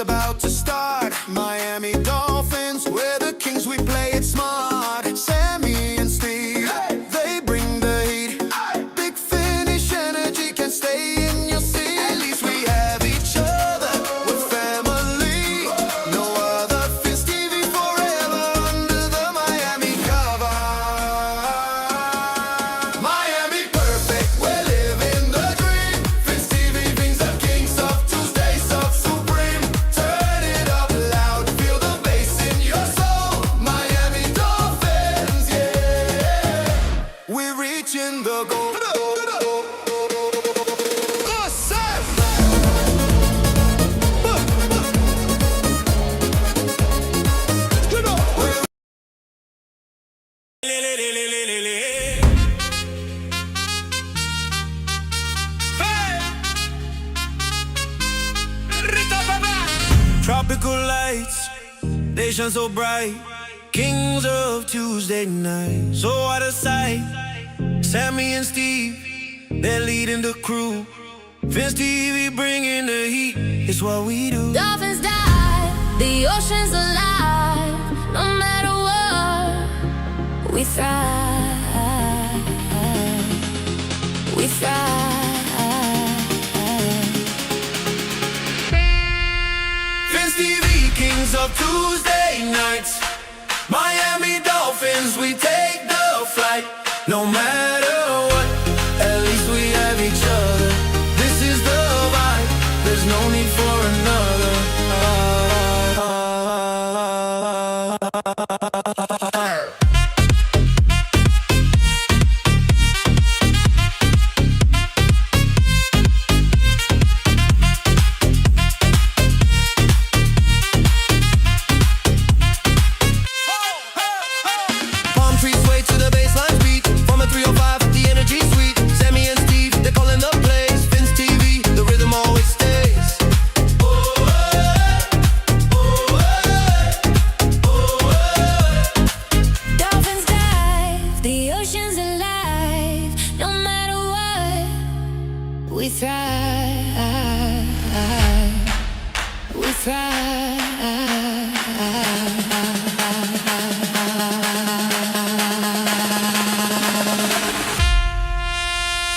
about to start. Miami Dolphins, we're the kings, we play it smart. Sammy and Steve, they bring the heat. Big finish energy, can't stay in your seat. At least we have each other, we're family. No other Fins TV forever under the Miami cover. Miami perfect, we're living the dream. Fins TV brings the kings of Tuesday, so supreme. Turn it up loud, feel the bass in your soul. Miami Dolphins, yeah. We're reaching the goal. Tropical lights, they shine so bright. Kings of Tuesday night, so out of sight. Sammy and Steve, they're leading the crew. Fins TV bringing the heat, it's what we do. Dolphins dive, the ocean's alive. No matter what, we thrive. We thrive. Fins TV, kings of Tuesday nights. Miami Dolphins, we take the flight. No matter what, at least we have each other. This is the vibe, there's no need for another. Palm trees sway to the baseline beat. From a 305, the energy sweet. Sammy and Steve, they're calling the plays. Fins TV, the rhythm always stays. Dolphins dive, the ocean's alive. No matter what, we thrive. We thrive.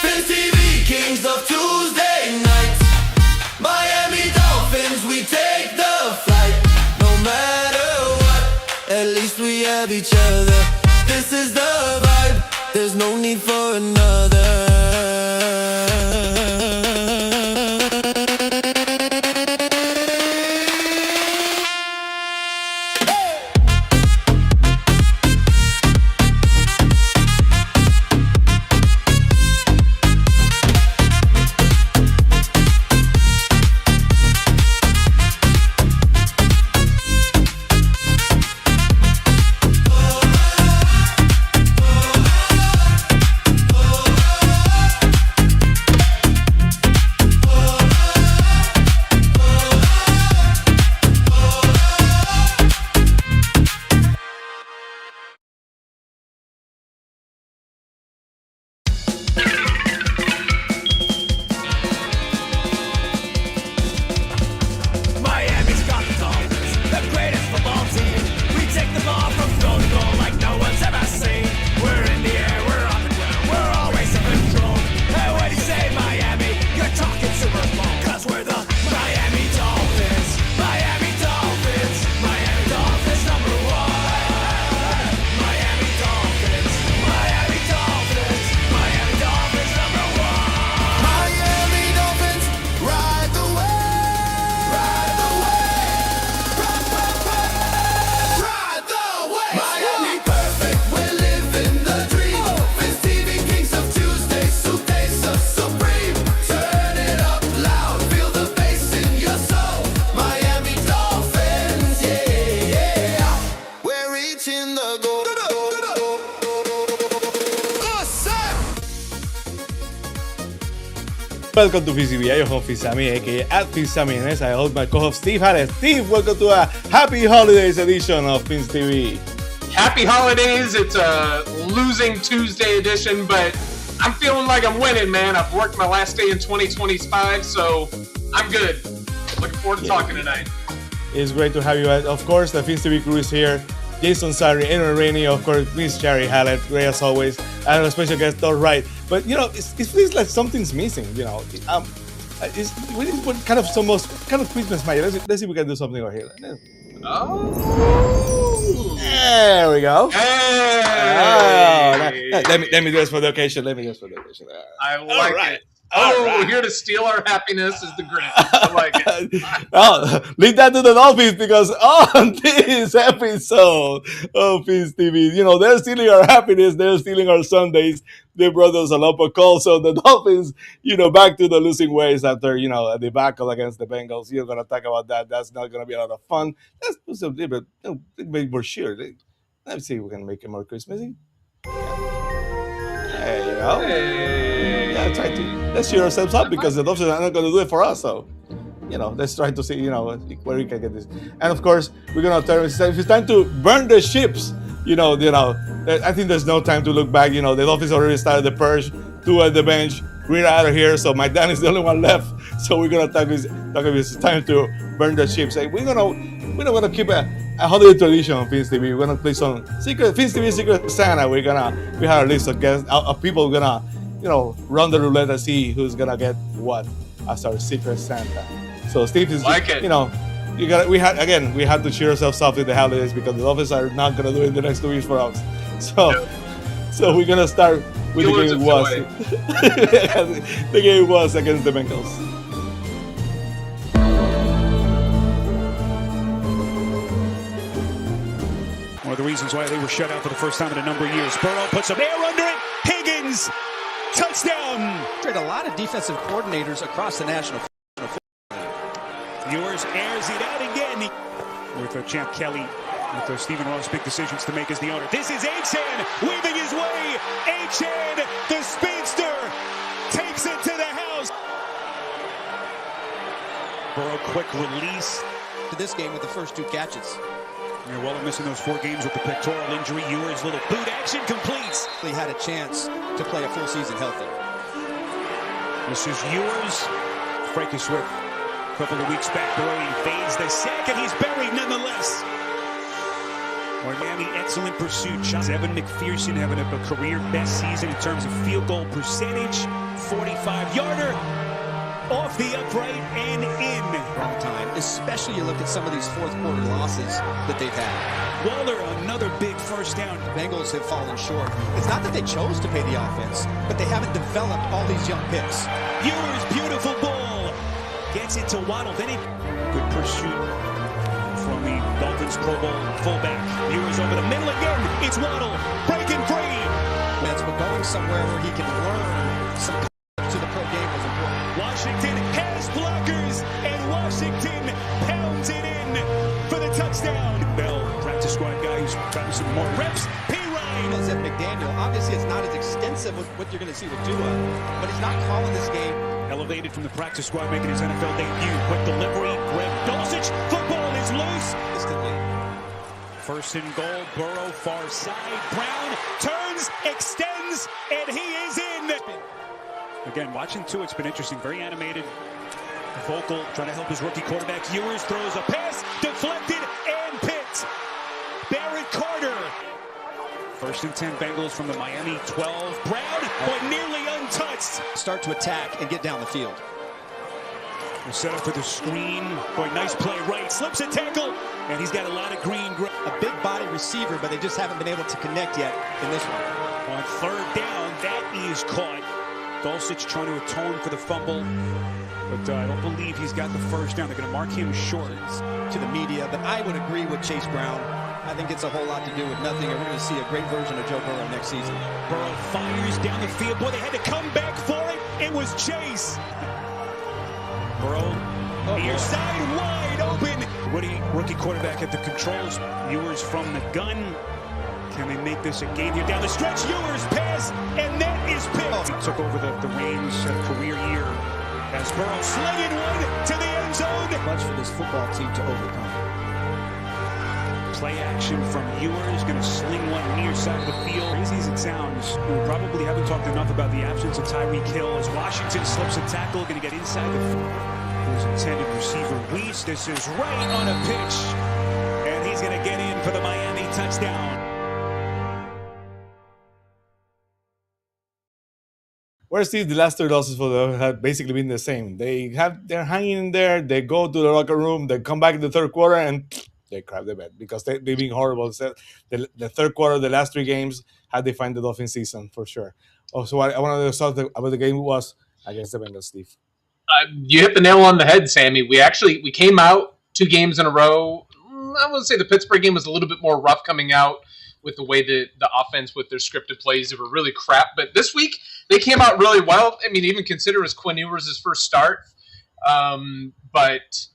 Fins TV, kings of Tuesday nights. Miami Dolphins, we take the flight. No matter what, at least we have each other. This is the vibe, there's no need for another. Miami's got the Dolphins, the greatest football team. We take the ball from goal to goal like no one's ever seen. We're in the air, we're on the ground, we're always in control. Hey, when you say Miami, you're talking Super Bowl. 'Cause we're the Miami Dolphins, Miami Dolphins, Miami Dolphins number one. Miami Dolphins, Miami Dolphins, Miami Dolphins number one. Miami Dolphins, ride the wave. Ride the wave. Ride the wave. Miami perfect, we're living the dream. Fins TV, kings of Tuesday, so supreme. Turn it up loud, feel the bass in your soul. Miami Dolphins, yeah. We're reaching the goal. Welcome to Fins TV. I'm Fins Sammy, aka Fins Sammy, and I hold my co-host Steve Hallett. Steve, welcome to a Happy Holidays edition of Fins TV. Happy holidays. It's a losing Tuesday edition, but I'm feeling like I'm winning, man. I've worked my last day in 2025, so I'm good. Looking forward to talking tonight. It's great to have you. Of course, the Fins TV crew is here. Jason, Sarney, Adrian, Rainey, of course, Miss Shari, Hallett, great as always, and a special guest Todd Wright. But you know, it feels like something's missing. You know, we need what kind of Christmas magic. Let's see if we can do something over here. Oh. There we go. Hey. Oh, let me do this for the occasion. I like it. Oh, here to steal our happiness is the Grinch. I like it. Oh, leave that to the Dolphins because on this episode of Fins TV, you know, they're stealing our happiness, they're stealing our Sundays. They brought us a lot of calls. So the Dolphins, you know, back to the losing ways after, you know, a debacle against the Bengals. You're going to talk about that. That's not going to be a lot of fun. Let's do some different, more sure. Let's see if we can make it more Christmassy. There you go. Hey. Yeah, let's cheer ourselves up because the Dolphins are not going to do it for us. So, you know, let's try to see, you know, where we can get this. And of course, we're going to turn. If it's time to burn the ships, you know, I think there's no time to look back. You know, the Dolphins already started the purge. 2 at the bench. We're out of here. So my dad is the only one left. So we're going to talk if it's time to burn the ships. We're going to keep a holiday tradition on Fins TV. We're gonna play some Fins TV Secret Santa. We have a list of guests of people gonna, you know, run the roulette and see who's gonna get what as our Secret Santa. So Steve is like it. You know, we have to cheer ourselves up in the holidays because the Dolphins are not gonna do it in the next 2 weeks for us. So we're gonna start with the game it was. The game was against the Bengals. One of the reasons why they were shut out for the first time in a number of years. Burrow puts some air under it. Higgins, touchdown. A lot of defensive coordinators across the National Football League. Ewers airs it out again. With Champ Kelly, with Stephen Ross, big decisions to make as the owner. This is Achan weaving his way. Achan, the speedster, takes it to the house. Burrow, quick release. To this game with the first 2 catches. Waller missing those 4 games with the pectoral injury. Ewers' little boot action completes. He had a chance to play a full season healthy. This is Ewers. Frankie Swift, a couple of weeks back, Burrow fades the sack, and he's buried nonetheless. Miami, excellent pursuit. Shots. Evan McPherson having a career best season in terms of field goal percentage. 45-yarder off the upright and in. Wrong time, especially you look at some of these fourth quarter losses that they've had. Waller, another big first down. The Bengals have fallen short. It's not that they chose to pay the offense, but they haven't developed all these young picks. Ewers, beautiful ball. Gets it to Waddle. Then good pursuit from the Dolphins Pro Bowl fullback. Ewers over the middle again. It's Waddle breaking free. But going somewhere where he can learn some to the pro game was important. Washington has blockers, and Washington pounds it in for the touchdown. Bell, practice squad guy who's gotten some more reps. P. Ryan. At McDaniel, obviously it's not as extensive with what you're going to see with Tua, but he's not calling this game. Elevated from the practice squad, making his NFL debut. Quick delivery, Greg Dulcich. Football is loose. Instantly. First and goal, Burrow far side. Brown turns, extends, and he is in. Again, watching Tua, it's been interesting. Very animated, vocal, trying to help his rookie quarterback. Ewers throws a pass, deflected, and picked. Barrett Carter. First and 10 Bengals from the Miami 12. Brown, but nearly untouched. Start to attack and get down the field. We're set up for the screen. Boy, nice play right. Slips a tackle, and he's got a lot of green. A big body receiver, but they just haven't been able to connect yet in this one. On third down, that is caught. Dulcich trying to atone for the fumble, but I don't believe he's got the first down. They're going to mark him short. To the media, but I would agree with Chase Brown. I think it's a whole lot to do with nothing, and we're going to see a great version of Joe Burrow next season. Burrow fires down the field. Boy, they had to come back for it. It was Chase. Burrow, near side, wide open. Rookie quarterback at the controls. Ewers from the gun. Can they make this a game here down the stretch? Ewers pass, and that is picked. He took over the reins, had a career year as Burrow slinging one to the end zone. Much for this football team to overcome. Play action from Ewers, going to sling one near side of the field. Crazy as it sounds, we probably haven't talked enough about the absence of Tyreek Hill as Washington slips a tackle, going to get inside the field. His intended receiver Weiss. This is right on a pitch. And he's going to get in for the Miami touchdown. Whereas the last 3 losses for them have basically been the same. They're hanging in there. They go to the locker room. They come back in the third quarter and they crap the bed because they've been horrible. So the third quarter, the last 3 games, had defined the Dolphins season for sure. Also, one of the thoughts about the game was against the Bengals, Steve. You hit the nail on the head, Sammy. We came out 2 games in a row. I would say the Pittsburgh game was a little bit more rough coming out with the way the offense with their scripted plays. They were really crap. But this week, they came out really well. I mean, even consider it was Quinn Ewers' first start. But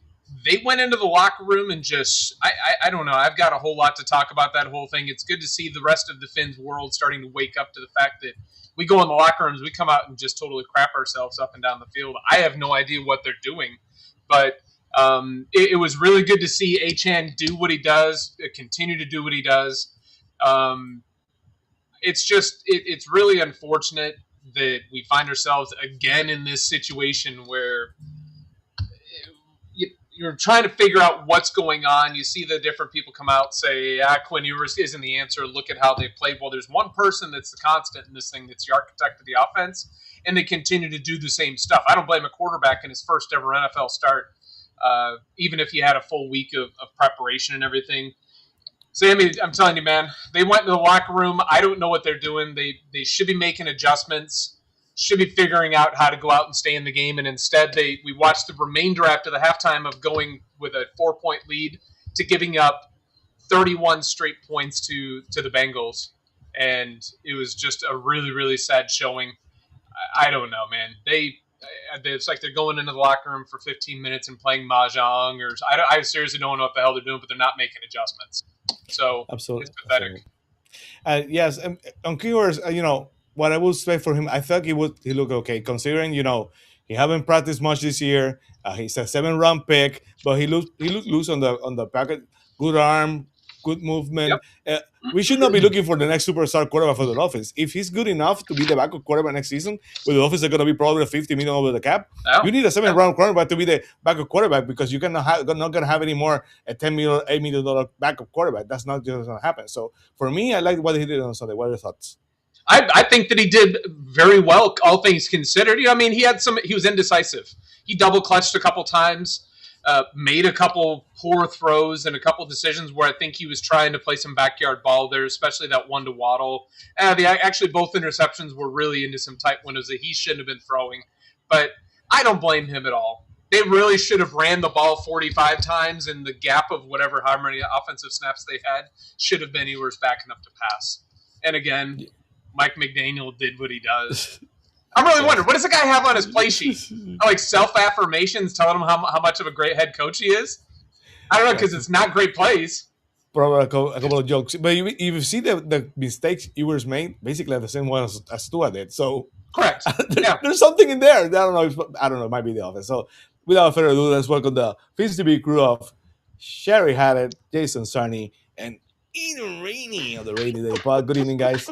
they went into the locker room and just, I don't know. I've got a whole lot to talk about that whole thing. It's good to see the rest of the Fins world starting to wake up to the fact that we go in the locker rooms, we come out and just totally crap ourselves up and down the field. I have no idea what they're doing. But it was really good to see Achane do what he does, continue to do what he does. It's really unfortunate that we find ourselves again in this situation where you're trying to figure out what's going on. You see the different people come out and say, Quinn Ewers isn't the answer. Look at how they played. Well, there's one person that's the constant in this thing that's the architect of the offense, and they continue to do the same stuff. I don't blame a quarterback in his first ever NFL start, even if he had a full week of preparation and everything. Sammy, I'm telling you, man, they went to the locker room. I don't know what they're doing. They should be making adjustments, should be figuring out how to go out and stay in the game. And instead, we watched the remainder after the halftime of going with a 4-point lead to giving up 31 straight points to the Bengals. And it was just a really, really sad showing. I don't know, man. It's like they're going into the locker room for 15 minutes and playing mahjong, or I seriously don't know what the hell they're doing, but they're not making adjustments. So absolutely, it's pathetic. Yes, on keywords, what I would say for him, I thought he looked okay considering he haven't practiced much this year. He's a 7-round pick, but he looked loose on the packet. Good arm, good movement. Yep. We should not be looking for the next superstar quarterback for the Dolphins. If he's good enough to be the backup quarterback next season, with the Dolphins are going to be probably $50 million over the cap, you need a 7-round quarterback to be the backup quarterback because you're not going to have any more a $10 million, $8 million backup quarterback. That's not just going to happen. So for me, I like what he did on Sunday. What are your thoughts? I think that he did very well, all things considered. I mean, he was indecisive. He double clutched a couple times, made a couple poor throws and a couple decisions where I think he was trying to play some backyard ball there, especially that one to Waddle. Actually, both interceptions were really into some tight windows that he shouldn't have been throwing. But I don't blame him at all. They really should have ran the ball 45 times, and the gap of how many offensive snaps they had should have been Ewers backing up to pass. And again, Mike McDaniel did what he does. I'm really wondering, what does the guy have on his play sheet? Like self-affirmations telling him how much of a great head coach he is? I don't know, because it's not great plays. Probably a couple of jokes. But you see the mistakes Ewers made, basically the same one as Tua did. So correct. There's something in there. I don't know. It might be the offense. So without further ado, let's welcome the Fins to be crew of Shari, Hallett, Jason, Sarney, and even Rainey of the Rainy Day Pod. Good evening, guys.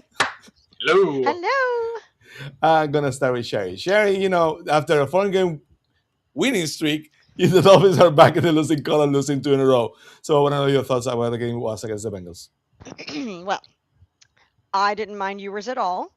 Hello. Hello. I'm gonna start with Shari. Shari, after a 4-game winning streak, the Dolphins are back in the losing column, losing 2 in a row. So I want to know your thoughts about what the game was against the Bengals. Well, I didn't mind Ewers at all.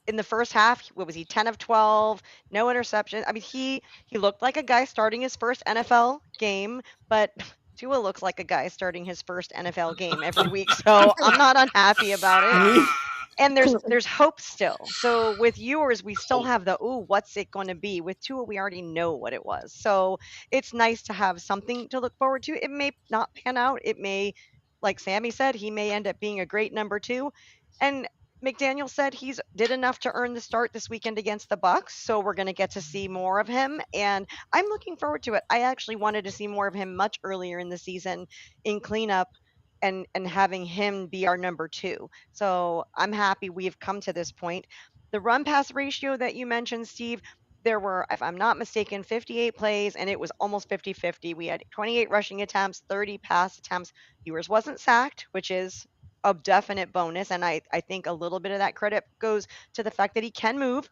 In the first half, what was he, 10 of 12, no interception. I mean, he looked like a guy starting his first NFL game, but Tua looks like a guy starting his first NFL game every week, so I'm not unhappy about it. And there's hope still. So with Ewers, we still have what's it going to be? With Tua, we already know what it was. So it's nice to have something to look forward to. It may not pan out. It may, like Sammy said, he may end up being a great number 2. And McDaniel said he's did enough to earn the start this weekend against the Bucks, so we're going to get to see more of him, and I'm looking forward to it. I actually wanted to see more of him much earlier in the season in cleanup and having him be our number 2. So I'm happy we've come to this point. The run-pass ratio that you mentioned, Steve, there were, if I'm not mistaken, 58 plays, and it was almost 50-50. We had 28 rushing attempts, 30 pass attempts. Ewers wasn't sacked, which is a definite bonus, and I think a little bit of that credit goes to the fact that he can move.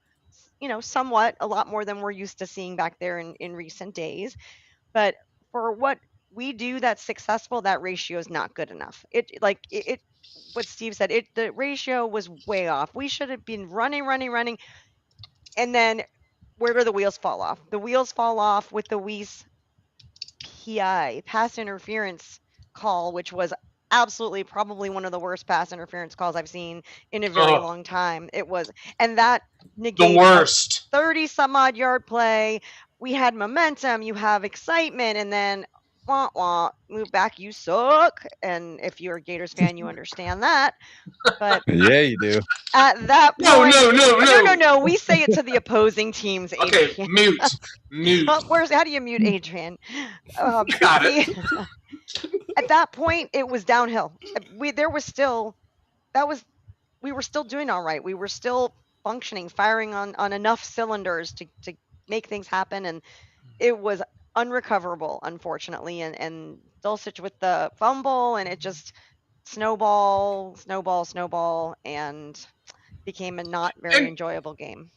somewhat a lot more than we're used to seeing back there in recent days. But for what we do that's successful, that ratio is not good enough. It what Steve said, the ratio was way off. We should have been running, and then where do the wheels fall off? The wheels fall off with the Weiss PI, pass interference call, which was absolutely probably one of the worst pass interference calls I've seen in a very Oh. long time. It was, and that The negated worst. 30 some odd yard play. We had momentum, you have excitement, and then wah wah, move back, you suck. And if you're a Gators fan, you understand that. But Yeah, you do. at that No, point, no. we say it to the opposing teams, Okay, Adrian. mute. How do you mute Adrian? Got it. At that point, it was downhill. We were still doing all right. We were still functioning, firing on enough cylinders to make things happen, and it was unrecoverable, unfortunately. And Dulcich with the fumble, and it just snowball, and became a not very And- enjoyable game.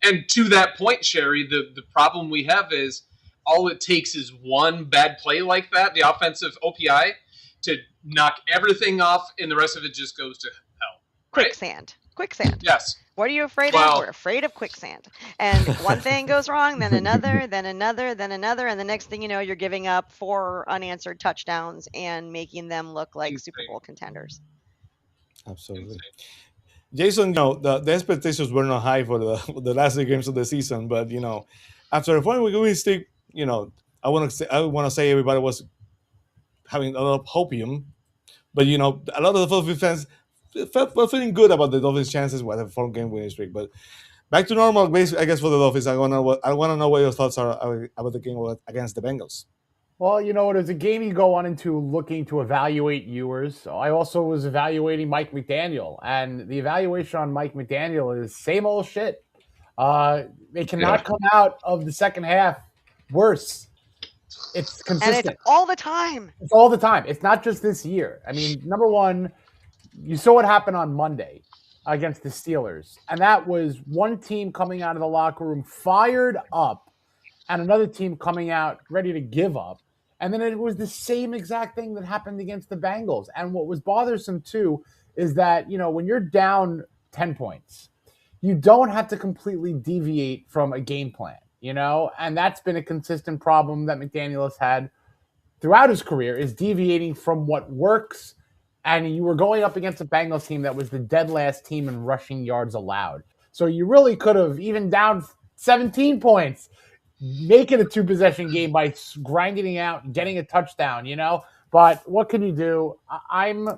And to that point, Shari, the problem we have is all it takes is one bad play like that, the offensive OPI, to knock everything off, and the rest of it just goes to hell. Right? Quicksand. Yes. What are you afraid Well- of? We're afraid of quicksand. And one thing goes wrong, then another, then another, then another, and the next thing you know, you're giving up 4 unanswered touchdowns and making them look like Super Insane. Bowl contenders. Absolutely. Jason, the expectations were not high for the last 3 games of the season, but after a point we still, I want to say everybody was having a lot of hopium, but a lot of the Dolphins fans were feeling good about the Dolphins' chances with a 4-game winning streak. But back to normal, I guess, for the Dolphins. I want to know what your thoughts are about the game against the Bengals. Well, it was a game you go on into looking to evaluate Ewers. I also was evaluating Mike McDaniel, and the evaluation on Mike McDaniel is same old shit. They cannot come out of the second half worse. It's consistent. And it's all the time. It's all the time. It's not just this year. I mean, number one, you saw what happened on Monday against the Steelers, and that was one team coming out of the locker room fired up and another team coming out ready to give up. And then it was the same exact thing that happened against the Bengals. And what was bothersome, too, is that, when you're down 10 points, you don't have to completely deviate from a game plan, And that's been a consistent problem that McDaniel has had throughout his career, is deviating from what works. And you were going up against a Bengals team that was the dead last team in rushing yards allowed. So you really could have, even down 17 points, make it a 2-possession game by grinding it out and getting a touchdown, But what can you do? I'm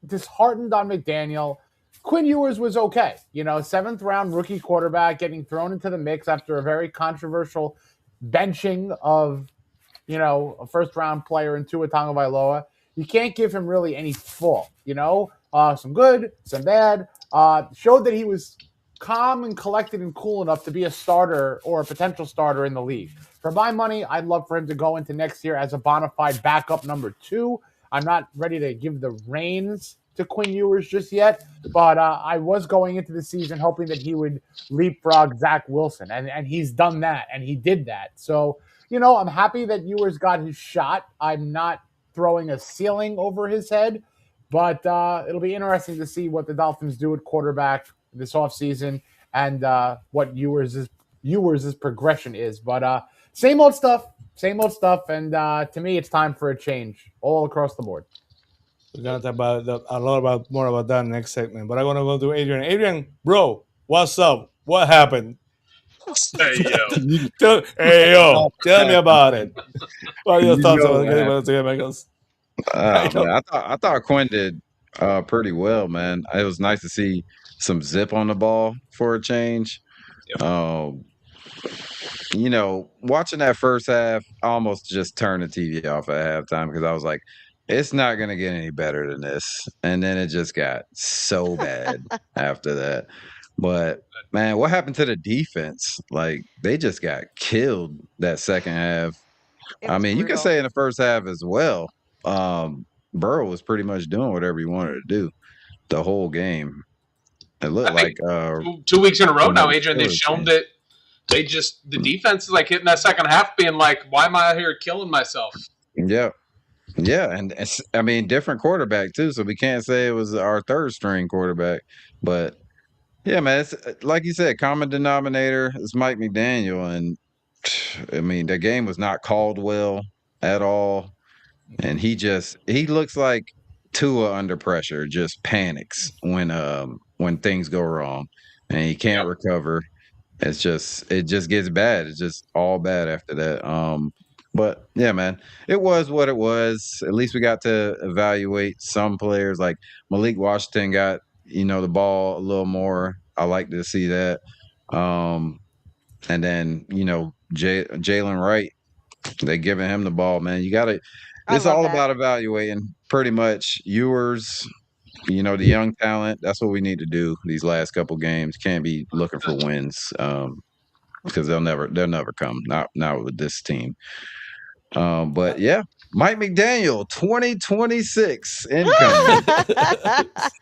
disheartened on McDaniel. Quinn Ewers was okay. 7th-round rookie quarterback getting thrown into the mix after a very controversial benching of, a first-round player in Tua Tagovailoa. You can't give him really any fault, some good, some bad. Showed that he was calm and collected and cool enough to be a starter or a potential starter in the league. For my money, I'd love for him to go into next year as a bona fide backup number 2. I'm not ready to give the reins to Quinn Ewers just yet, but I was going into the season hoping that he would leapfrog Zach Wilson, and he's done that, and he did that. So, I'm happy that Ewers got his shot. I'm not throwing a ceiling over his head, but it'll be interesting to see what the Dolphins do at quarterback this offseason and what Ewers' progression is. But same old stuff. And to me, it's time for a change all across the board. We're going to talk more about that next segment. But I want to go to Adrian. Adrian, bro, what's up? What happened? Hey, yo. Tell me about it. What are your thoughts about the Bengals? Man, I thought Quinn did pretty well, man. It was nice to see some zip on the ball for a change. Yep. Watching that first half, I almost just turned the TV off at halftime because I was like, it's not going to get any better than this. And then it just got so bad after that. But, man, what happened to the defense? Like, they just got killed that second half. I mean, you can say in the first half as well. Burrow was pretty much doing whatever he wanted to do the whole game. It looked I like think 2 weeks in a row now, Adrian. They've Steelers shown game. that the defense is like hitting that second half, being like, "Why am I out here killing myself?" Yeah. Yeah, and I mean, different quarterback too, so we can't say it was our third string quarterback. But yeah, man, it's like you said, common denominator is Mike McDaniel, and I mean, the game was not called well at all, and he looks like Tua under pressure, just panics when things go wrong, and he can't recover. It just gets bad. It's just all bad after that. But yeah, man, it was what it was. At least we got to evaluate some players. Like Malik Washington got the ball a little more. I like to see that. And then Jalen Wright, they giving him the ball, man. You got to. It's all about evaluating pretty much yours. The young talent. That's what we need to do these last couple games. Can't be looking for wins. Because they'll never come. Not with this team. But yeah, Mike McDaniel, 2026 incoming.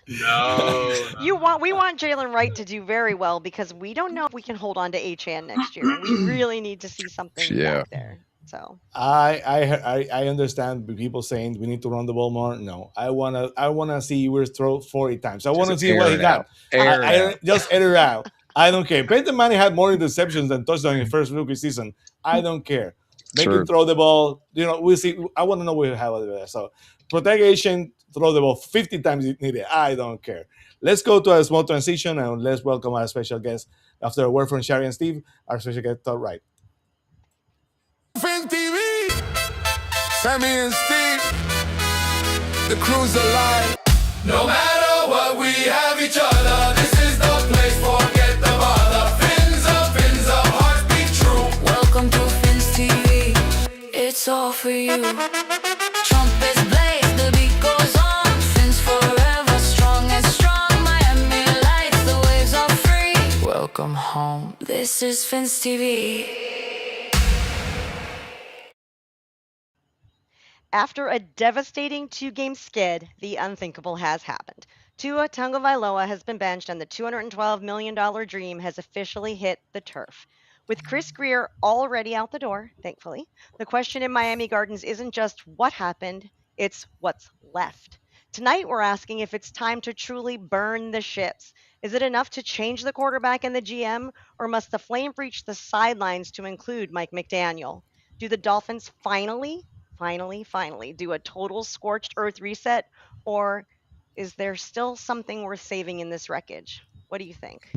No. We want Jalen Wright to do very well because we don't know if we can hold on to Achane next year. We really need to see something back there. So I understand people saying we need to run the ball more. No, I wanna see Ewers throw 40 times. I want to see what he got. Just air it out. I don't care. Peyton Manning had more interceptions than touchdowns in his first rookie season. I don't care. Make him throw the ball. We'll see. I want to know what we have over there. So protect Achane, throw the ball 50 times if needed. I don't care. Let's go to a small transition and let's welcome our special guest. After a word from Shari and Steve, our special guest Todd Wright. Fins TV, Sammy and Steve, the crew's alive. No matter what, we have each other. This is the place, forget the bother. Fins up, hearts beat true. Welcome to Fins TV. It's all for you. Trumpets blaze, the beat goes on. Fins forever, strong and strong. Miami lights, the waves are free. Welcome home. This is Fins TV. After a devastating 2-game skid, the unthinkable has happened. Tua Tagovailoa has been benched and the $212 million dream has officially hit the turf. With Chris Grier already out the door, thankfully, the question in Miami Gardens isn't just what happened, it's what's left. Tonight we're asking if it's time to truly burn the ships. Is it enough to change the quarterback and the GM, or must the flame reach the sidelines to include Mike McDaniel? Do the Dolphins finally do a total scorched earth reset, or is there still something worth saving in this wreckage? What do you think?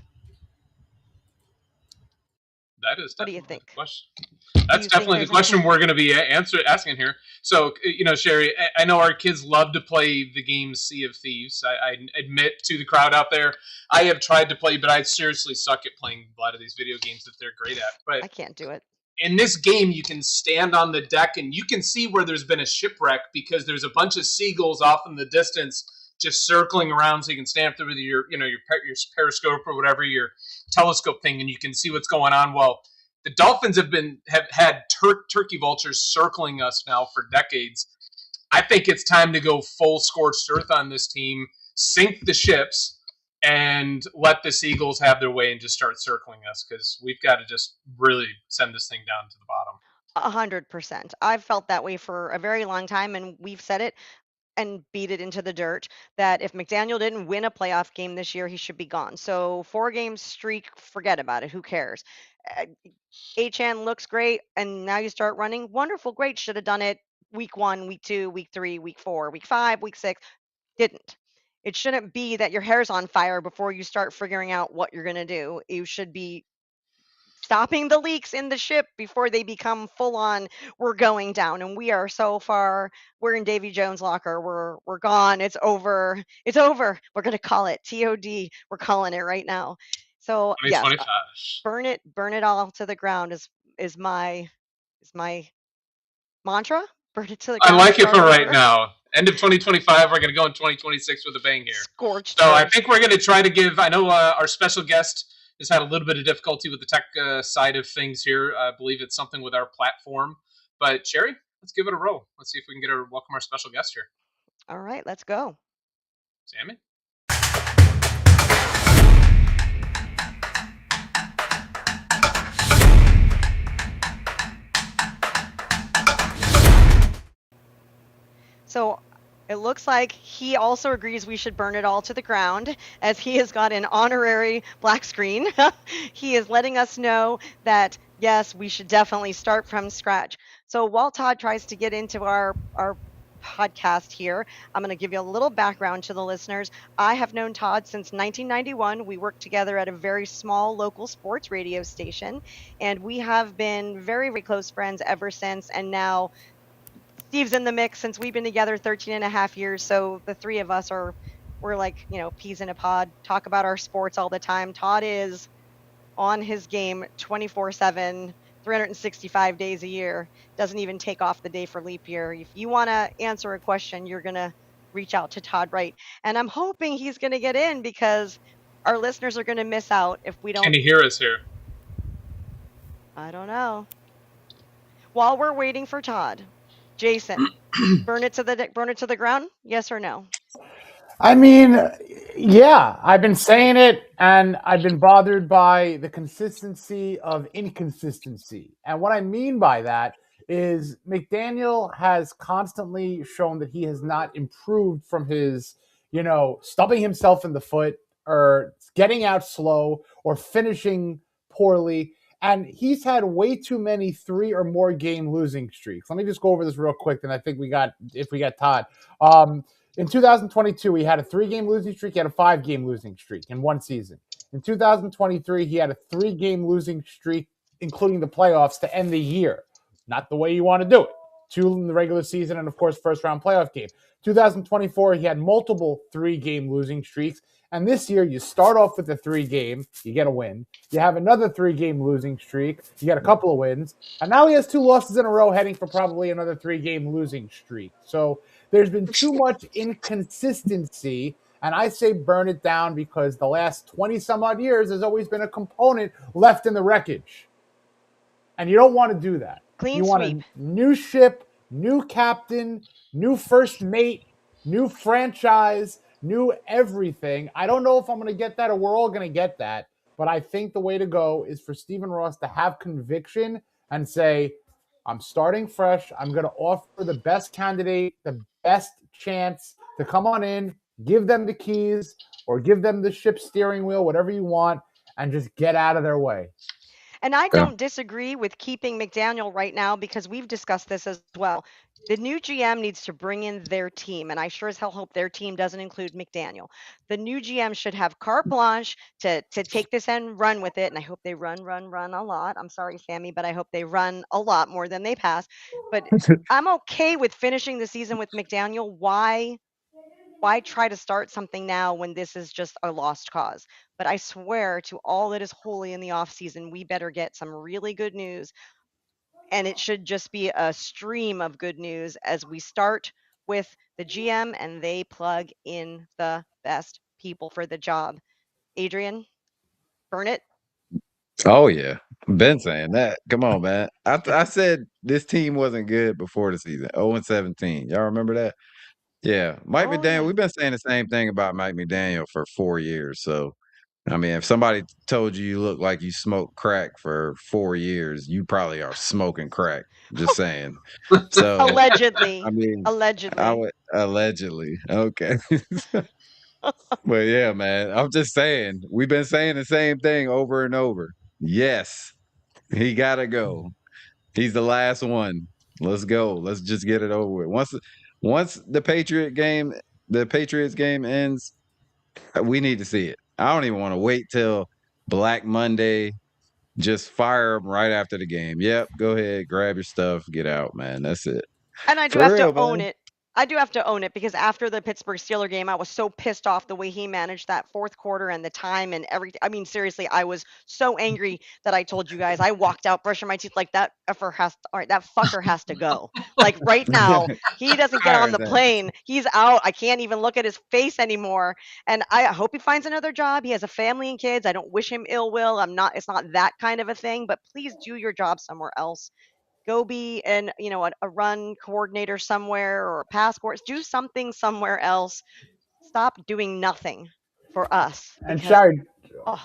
That is What do you definitely think? the question. That's definitely the question we're going to be asking here. So, Shari, I know our kids love to play the game Sea of Thieves. I admit to the crowd out there, I have tried to play, but I seriously suck at playing a lot of these video games that they're great at. But I can't do it. in this game, you can stand on the deck and you can see where there's been a shipwreck because there's a bunch of seagulls off in the distance just circling around, so you can stand up there with your periscope or whatever, your telescope thing, and you can see what's going on. Well, the Dolphins have had turkey vultures circling us now for decades. I think it's time to go full scorched earth on this team, sink the ships, and let the seagulls have their way and just start circling us, because we've got to just really send this thing down to the bottom. 100%. I've felt that way for a very long time, and we've said it and beat it into the dirt that if McDaniel didn't win a playoff game this year, he should be gone. So 4-game streak, forget about it. Who cares? Achane looks great, and now you start running. Wonderful, great. Should have done it week 1, week 2, week 3, week 4, week 5, week 6. Didn't. It shouldn't be that your hair's on fire before you start figuring out what you're going to do. You should be stopping the leaks in the ship before they become full on, we're going down and we are so far, we're in Davy Jones' locker, we're gone, it's over, we're going to call it TOD, we're calling it right now. So yes, burn it all to the ground is my mantra. Burn it to the ground. I like it for right now. End of 2025, we're going to go in 2026 with a bang here. Scorched. So I think we're going to try to give, I know our special guest has had a little bit of difficulty with the tech side of things here. I believe it's something with our platform. But Shari, let's give it a roll. Let's see if we can welcome our special guest here. All right, let's go. Sammy? So it looks like he also agrees we should burn it all to the ground, as he has got an honorary black screen. He is letting us know that, yes, we should definitely start from scratch. So while Todd tries to get into our podcast here, I'm going to give you a little background to the listeners. I have known Todd since 1991. We worked together at a very small local sports radio station, and we have been very, very close friends ever since. And now Steve's in the mix since we've been together 13 and a half years. So the three of us we're like, peas in a pod, talk about our sports all the time. Todd is on his game 24/7, 365 days a year. Doesn't even take off the day for leap year. If you want to answer a question, you're going to reach out to Todd Wright. And I'm hoping he's going to get in, because our listeners are going to miss out if we don't. Can you hear us here? I don't know. While we're waiting for Todd, Jason, burn it to the ground? Yes or no? I mean, yeah, I've been saying it, and I've been bothered by the consistency of inconsistency. And what I mean by that is McDaniel has constantly shown that he has not improved from his, stubbing himself in the foot, or getting out slow, or finishing poorly. And he's had way too many 3 or more game losing streaks. Let me just go over this real quick, and I think if we got Todd. In 2022, he had a 3-game losing streak. He had a 5-game losing streak in one season. In 2023, he had a 3-game losing streak, including the playoffs, to end the year. Not the way you want to do it. 2 in the regular season and, of course, first-round playoff game. 2024, he had multiple 3-game losing streaks. And this year, you start off with a 3-game, you get a win. You have another 3-game losing streak, you get a couple of wins. And now he has 2 losses in a row, heading for probably another 3-game losing streak. So there's been too much inconsistency, and I say burn it down, because the last 20-some-odd years there's always been a component left in the wreckage. And you don't want to do that. Clean you want sweep. a new ship, new captain, new first mate, new franchise, new everything. I don't know if I'm going to get that, or we're all going to get that, but I think the way to go is for Stephen Ross to have conviction and say, I'm starting fresh. I'm going to offer the best candidate the best chance to come on in, give them the keys, or give them the ship steering wheel, whatever you want, and just get out of their way. And I don't disagree with keeping McDaniel right now, because we've discussed this as well. The new GM needs to bring in their team, and I sure as hell hope their team doesn't include McDaniel. The new GM should have carte blanche to take this and run with it, and I hope they run a lot. I'm sorry, Sammy, but I hope they run a lot more than they pass. But I'm okay with finishing the season with McDaniel. Why try to start something now when this is just a lost cause? But I swear to all that is holy in the offseason, we better get some really good news. And it should just be a stream of good news as we start with the GM and they plug in the best people for the job. Adrian, burn it. Oh yeah, been saying that. Come on, man. I said this team wasn't good before the season. 0-17. Y'all remember that? Yeah, Mike McDaniel. Yeah. We've been saying the same thing about Mike McDaniel for 4 years. So, I mean, if somebody told you look like you smoked crack for 4 years, you probably are smoking crack. Just saying. So Allegedly. I mean, Allegedly. allegedly. Okay. But yeah, man, I'm just saying, we've been saying the same thing over and over. Yes, he gotta go. He's the last one. Let's go. Let's just get it over with. Once the Patriots game ends, we need to see it. I don't even want to wait till Black Monday. Just fire them right after the game. Yep, go ahead, grab your stuff, get out, man. That's it. And I do For have real, to own man. it. I do have to own it, because after the Pittsburgh Steeler game, I was so pissed off the way he managed that fourth quarter and the time and everything. I mean, seriously, I was so angry that I told you guys. I walked out brushing my teeth like that fucker has to go. Like right now, he doesn't get Fire on the that. plane. He's out. I can't even look at his face anymore. And I hope he finds another job. He has a family and kids. I don't wish him ill will. It's not that kind of a thing, but please do your job somewhere else. Go be a run coordinator somewhere, or a pass coordinator. Do something somewhere else. Stop doing nothing for us. And Because Shari, oh,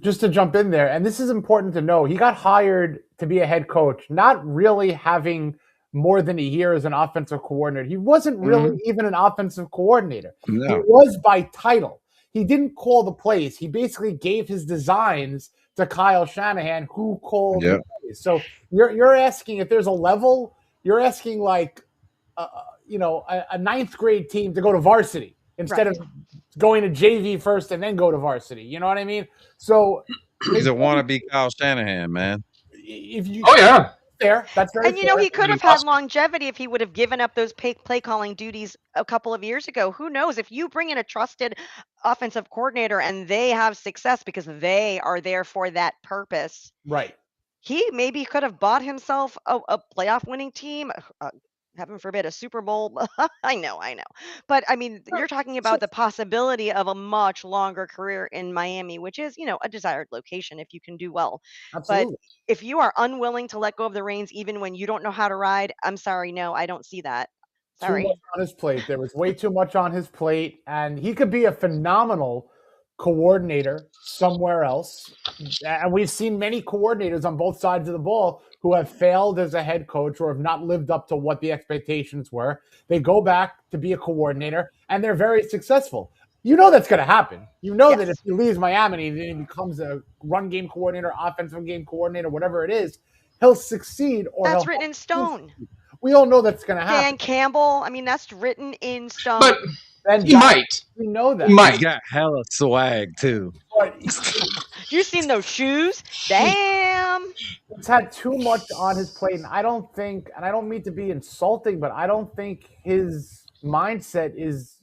just to jump in there, and this is important to know, he got hired to be a head coach, not really having more than a year as an offensive coordinator. He wasn't really even an offensive coordinator. He No. was by title. He didn't call the plays. He basically gave his designs to Kyle Shanahan, who called the plays. So you're asking if there's a level. You're asking like, a ninth grade team to go to varsity instead of going to JV first and then go to varsity. You know what I mean? So He's a wannabe Kyle Shanahan, man. if you, Oh yeah. fair, that's very And you know, fair. he could have had longevity if he would have given up those play calling duties a couple of years ago. Who knows? If you bring in a trusted offensive coordinator and they have success because they are there for that purpose, Right. he maybe could have bought himself a playoff winning team. Heaven forbid a Super Bowl. I know. But I mean, you're talking about the possibility of a much longer career in Miami, which is, a desired location if you can do well. Absolutely. But if you are unwilling to let go of the reins, even when you don't know how to ride, I'm sorry. No, I don't see that. Too Sorry. much on his plate. There was way too much on his plate, and he could be a phenomenal coordinator somewhere else. And we've seen many coordinators on both sides of the ball who have failed as a head coach or have not lived up to what the expectations were. They go back to be a coordinator, and they're very successful. You know that's going to happen. You know that if he leaves Miami and he becomes a run game coordinator, offensive game coordinator, whatever it is, he'll succeed. Or that's written in stone. We all know that's going to happen. Dan Campbell, I mean, that's written in stone. But Ben he might. We know that. He might. He's got hella swag too. You seen those shoes? Damn. He's had too much on his plate, and I don't think, and I don't mean to be insulting, but I don't think his mindset is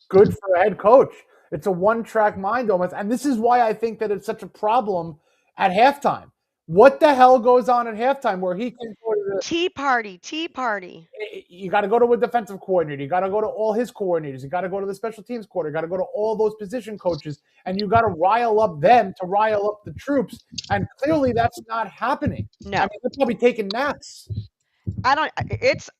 good for a head coach. It's a one-track mind almost, and this is why I think that it's such a problem at halftime. What the hell goes on at halftime where he can go to the tea party? You got to go to a defensive coordinator. You got to go to all his coordinators. You got to go to the special teams coordinator. You got to go to all those position coaches, and you got to rile up them to rile up the troops. And clearly, that's not happening. No, I mean, they're probably taking naps. I don't. It's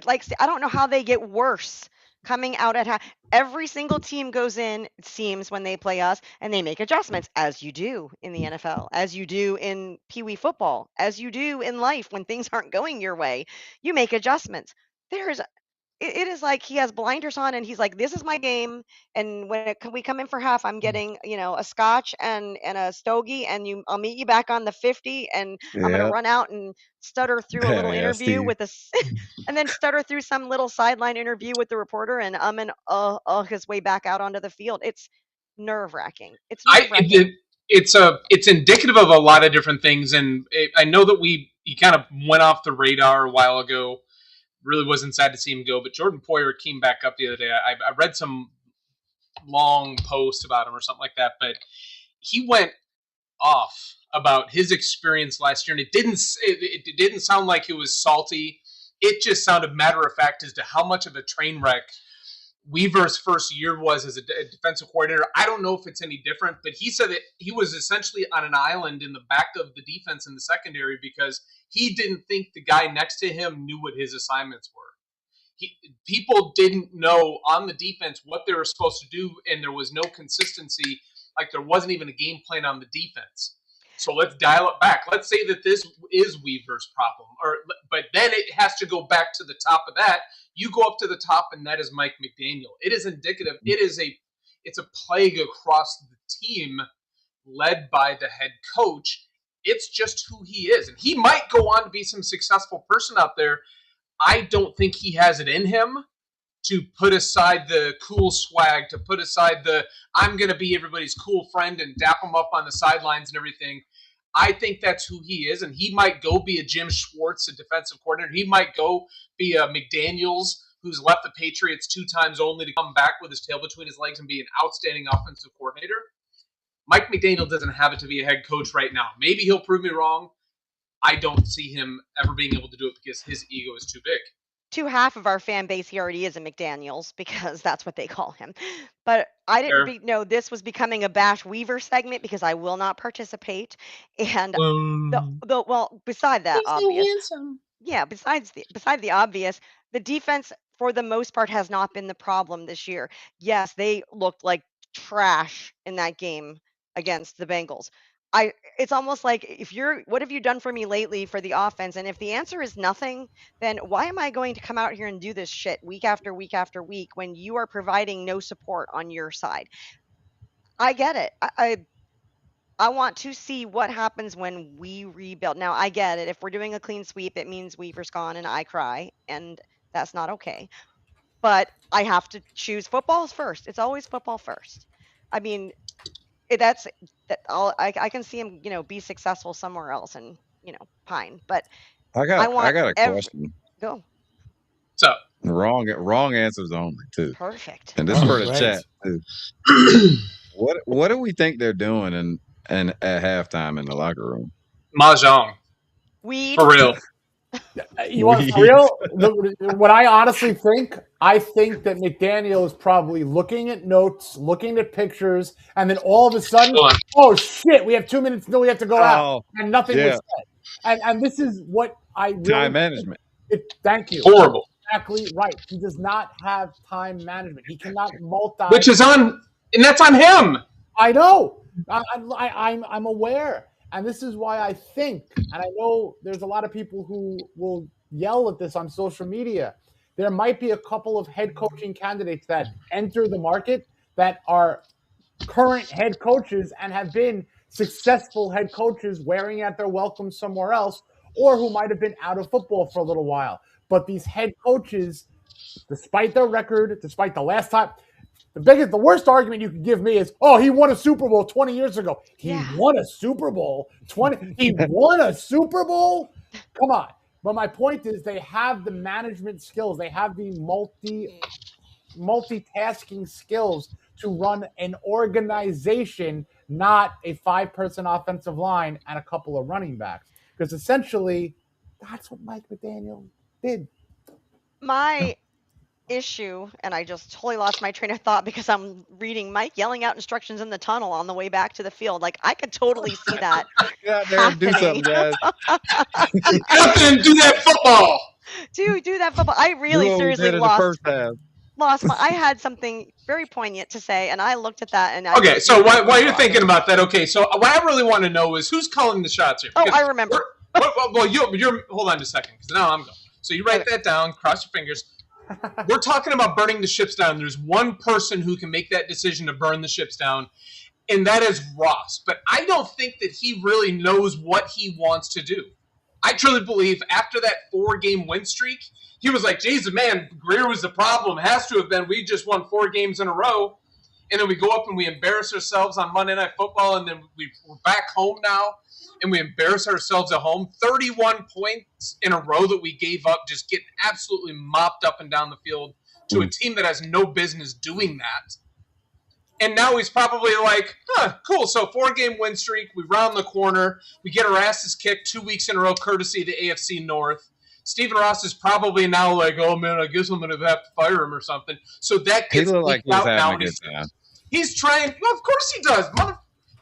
like I don't know how they get worse coming out at every single team goes in, it seems, when they play us, and they make adjustments, as you do in the NFL, as you do in Pee Wee football, as you do in life when things aren't going your way. You make adjustments. It is like he has blinders on and he's like, this is my game. And when we come in for half, I'm getting, a scotch and a stogie, and I'll meet you back on the 50, and I'm going to run out and stutter through a little interview Steve. with and then stutter through some little sideline interview with the reporter and his way back out onto the field. It's nerve-wracking. It's nerve-wracking. It's indicative of a lot of different things. And I know that he kind of went off the radar a while ago. Really wasn't sad to see him go, but Jordan Poyer came back up the other day. I read some long post about him or something like that, but he went off about his experience last year, and it didn't sound like it was salty. It just sounded matter of fact as to how much of a train wreck Weaver's first year was as a defensive coordinator. I don't know if it's any different, but he said that he was essentially on an island in the back of the defense in the secondary because he didn't think the guy next to him knew what his assignments were. People didn't know on the defense what they were supposed to do, and there was no consistency. Like there wasn't even a game plan on the defense. So let's dial it back. Let's say that this is Weaver's problem, but then it has to go back to the top of that. You go up to the top, and that is Mike McDaniel. It is indicative. It's a plague across the team, led by the head coach. It's just who he is, and he might go on to be some successful person out there. I don't think he has it in him to put aside the cool swag, to put aside the I'm going to be everybody's cool friend and dap him up on the sidelines and everything. I think that's who he is, and he might go be a Jim Schwartz, a defensive coordinator. He might go be a McDaniels, who's left the Patriots 2 times only to come back with his tail between his legs and be an outstanding offensive coordinator. Mike McDaniel doesn't have it to be a head coach right now. Maybe he'll prove me wrong. I don't see him ever being able to do it because his ego is too big. To half of our fan base, he already is a McDaniels because that's what they call him. But I didn't know this was becoming a Bash Weaver segment because I will not participate. And beside that obvious, beside the obvious, the defense for the most part has not been the problem this year. Yes, they looked like trash in that game against the Bengals. it's almost like what have you done for me lately for the offense? And if the answer is nothing, then why am I going to come out here and do this shit week after week after week when you are providing no support on your side? I get it. I want to see what happens when we rebuild. Now, I get it. If we're doing a clean sweep, it means Weaver's gone and I cry, and that's not okay. But I have to choose football first. It's always football first. I mean, I can see him, be successful somewhere else and, pine. But I got a question. Go. So Wrong answers only too. Perfect. And this is for the Right. chat too. What do we think they're doing and at halftime in the locker room? Mahjong. Weed. For real. You want for real? What I honestly think, I think that McDaniel is probably looking at notes, looking at pictures, and then all of a sudden, Hold on. oh shit, we have 2 minutes until we have to go out, Oh, and nothing yeah. was said. And this is what I really Time management. Thank you. Horrible. Exactly right. He does not have time management. He cannot multi. Which is and that's on him. I know. I'm aware. And this is why I think, and I know there's a lot of people who will yell at this on social media, there might be a couple of head coaching candidates that enter the market that are current head coaches and have been successful head coaches wearing out their welcome somewhere else, or who might have been out of football for a little while. But these head coaches, despite their record, despite the last time, the worst argument you can give me is, oh, he won a Super Bowl 20 years ago. He won a Super Bowl 20. He won a Super Bowl? Come on. But my point is they have the management skills. They have the multitasking skills to run an organization, not a 5-person offensive line and a couple of running backs. Because essentially, that's what Mike McDaniel did. My issue, and I just totally lost my train of thought because I'm reading Mike yelling out instructions in the tunnel on the way back to the field. Like, I could totally see that. Get out there and do something, guys. Get up there and do that football. Dude, do that football. I really Do what we seriously did in the first half. I had something very poignant to say, and I looked at that and Okay, so while you're thinking about that, okay, so what I really want to know is who's calling the shots here. Oh, Because I remember. well, you're hold on just a second, because now I'm going. So you write that down, cross your fingers. We're talking about burning the ships down. There's one person who can make that decision to burn the ships down, and that is Ross. But I don't think that he really knows what he wants to do. I truly believe after that 4-game win streak, he was like, Jesus, man, Greer was the problem. Has to have been. We just won 4 games in a row. And then we go up and we embarrass ourselves on Monday Night Football, and then we're back home now, and we embarrass ourselves at home. 31 points in a row that we gave up, just getting absolutely mopped up and down the field to a team that has no business doing that. And now he's probably like, cool, so 4-game win streak, we round the corner, we get our asses kicked 2 weeks in a row courtesy of the AFC North. Stephen Ross is probably now like, oh, man, I guess I'm going to have to fire him or something. So that gets like out now. He's trying. Well, of course he does.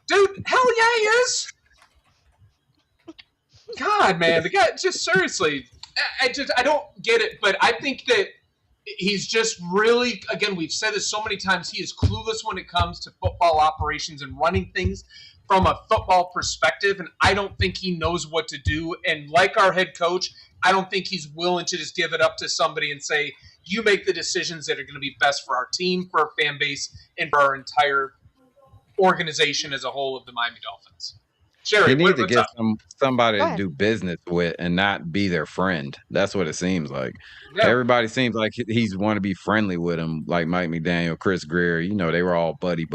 Dude, hell yeah, he is. God, man, the guy, just seriously, I don't get it. But I think that he's just really, again, we've said this so many times, he is clueless when it comes to football operations and running things from a football perspective. And I don't think he knows what to do. And like our head coach, I don't think he's willing to just give it up to somebody and say, you make the decisions that are going to be best for our team, for our fan base, and for our entire organization as a whole of the Miami Dolphins. Shari, you need to what's get up? somebody to do business with and not be their friend. That's what it seems like. Yeah. Everybody seems like he's want to be friendly with him, like Mike McDaniel, Chris Greer. They were all buddy.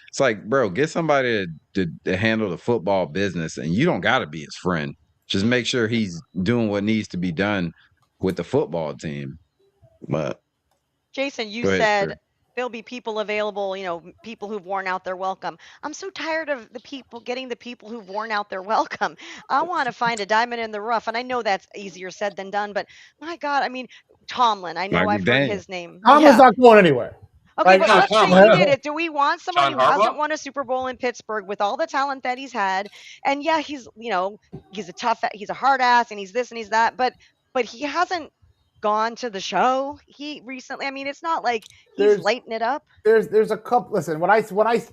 It's like, bro, get somebody to handle the football business, and you don't got to be his friend. Just make sure he's doing what needs to be done with the football team. But Jason, you go ahead, said Shari. there'll be people available, people who've worn out their welcome. I'm so tired of the people who've worn out their welcome. I want to find a diamond in the rough, and I know that's easier said than done, but my God, I mean, Tomlin, I know Mike I've heard McDaniel. his name. Tomlin's not going anywhere. Okay, Like, but let's say Tomlin. he did it. Do we want someone John who hasn't Harbaugh? won a Super Bowl in Pittsburgh with all the talent that he's had? And yeah, he's a hard ass, and he's this and he's that, but he hasn't gone to the show. He recently, I mean, it's not like he's lighting it up. There's a couple. Listen, when I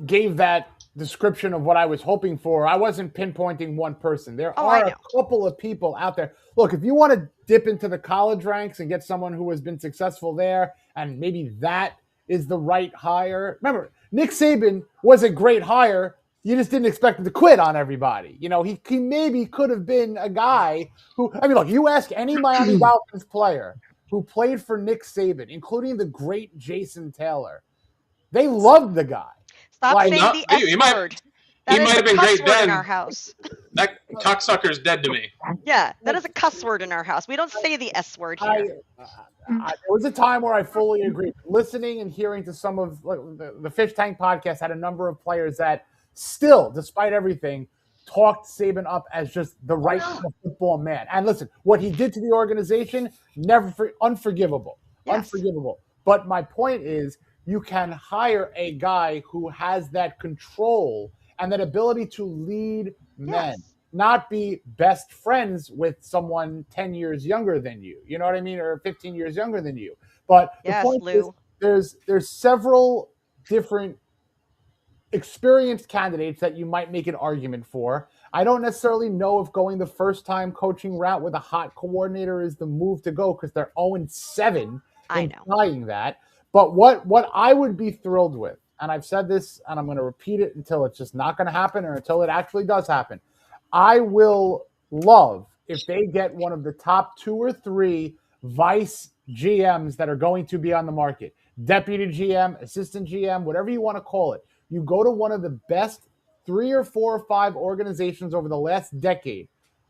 gave that description of what I was hoping for. I wasn't pinpointing one person. There Oh, I are a know. couple of people out there. Look, if you want to dip into the college ranks and get someone who has been successful there, and maybe that is the right hire. Remember, Nick Saban was a great hire. You just didn't expect him to quit on everybody. You know, he maybe could have been a guy who, I mean, look, you ask any Miami Dolphins player who played for Nick Saban, including the great Jason Taylor, they loved the guy. Stop Like, saying No, the S he might- word. he That is might a have been cuss great word in then. our house. That cocksucker is dead to me. Yeah, that is a cuss word in our house. We don't say the S word here. There was a time where I fully agree. Listening and hearing to some of the Fish Tank podcast had a number of players that still, despite everything, talked Saban up as just the right kind of football man. And listen, what he did to the organization, unforgivable. Yes. Unforgivable. But my point is, you can hire a guy who has that control and that ability to lead men, Yes. not be best friends with someone 10 years younger than you. You know what I mean? Or 15 years younger than you. But Yes, the point Lou. is, there's several different experienced candidates that you might make an argument for. I don't necessarily know if going the first-time coaching route with a hot coordinator is the move to go because they're 0-7 I know. implying that. But what I would be thrilled with, and I've said this and I'm going to repeat it until it's just not going to happen or until it actually does happen, I will love if they get one of the top 2 or 3 vice GMs that are going to be on the market. Deputy GM, assistant GM, whatever you want to call it. You go to one of the best 3 or 4 or 5 organizations over the last decade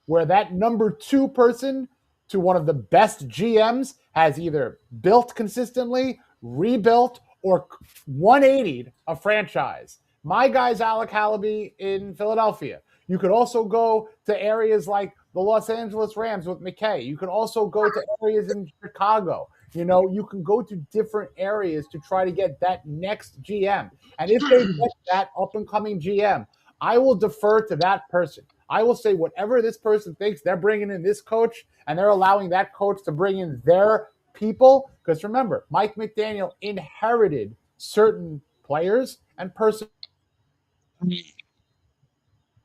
where that number 2 person to one of the best GMs has either built consistently, rebuilt, or 180'd a franchise. My guy's Alec Hallaby in Philadelphia. You could also go to areas like the Los Angeles Rams with McKay. You could also go to areas in Chicago. You know, you can go to different areas to try to get that next GM. And if they get that up-and-coming GM, I will defer to that person. I will say whatever this person thinks, they're bringing in this coach, and they're allowing that coach to bring in their people. Because remember, Mike McDaniel inherited certain players and personnel.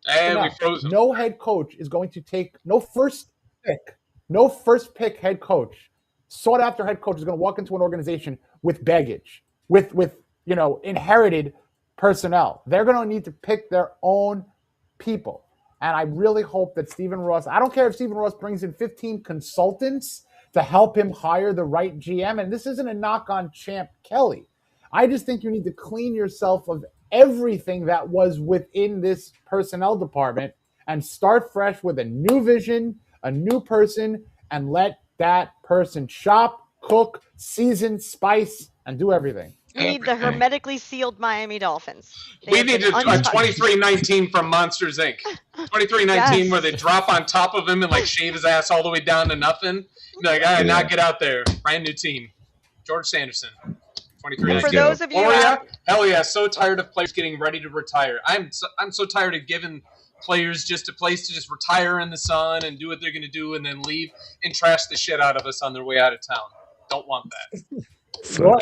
And we froze him. No head coach is going to take no first pick head coach, sought after head coach is going to walk into an organization with baggage, with inherited personnel. They're going to need to pick their own people. And I really hope that Stephen Ross, I don't care if Stephen Ross brings in 15 consultants to help him hire the right GM. And this isn't a knock on Champ Kelly. I just think you need to clean yourself of everything that was within this personnel department and start fresh with a new vision, a new person, and let that person shop, cook, season, spice, and do everything. We need the hermetically sealed Miami Dolphins. They We have need been a untouched. 2319 from Monsters Inc. 2319 Yes. where they drop on top of him and like shave his ass all the way down to nothing. Like, all right, now get out there. Brand new team. George Sanderson. 2319. For those of you Oh yeah, out, hell yeah! So tired of players getting ready to retire. I'm so tired of giving players just a place to just retire in the sun and do what they're going to do and then leave and trash the shit out of us on their way out of town. Don't want that. Well,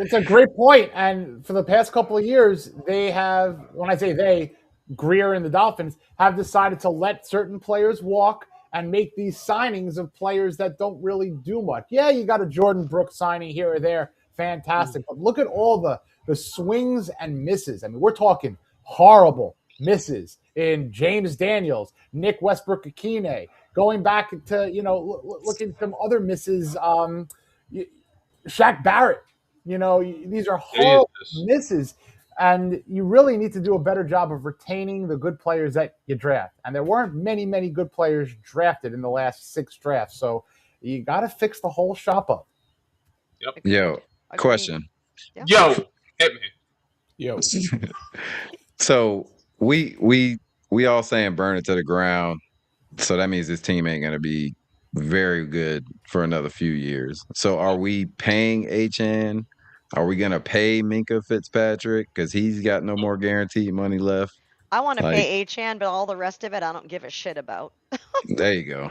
it's a great point. And for the past couple of years, they have, when I say they, Greer and the Dolphins, have decided to let certain players walk and make these signings of players that don't really do much. Yeah, you got a Jordan Brooks signing here or there. Fantastic. But look at all the swings and misses. I mean, we're talking horrible misses in James Daniels, Nick Westbrook-Akine, going back to, looking at some other misses, Shaq Barrett. These are horrible misses. And you really need to do a better job of retaining the good players that you draft. And there weren't many, many good players drafted in the last 6 drafts. So you got to fix the whole shop up. Yep. Yo, question. Yeah. Yo, hit me. Yo. So we all saying burn it to the ground. So that means this team ain't gonna be very good for another few years. So are we paying HN? Are we gonna pay Minka Fitzpatrick because he's got no more guaranteed money left? I want to Like- pay HN, but all the rest of it, I don't give a shit about. There you go.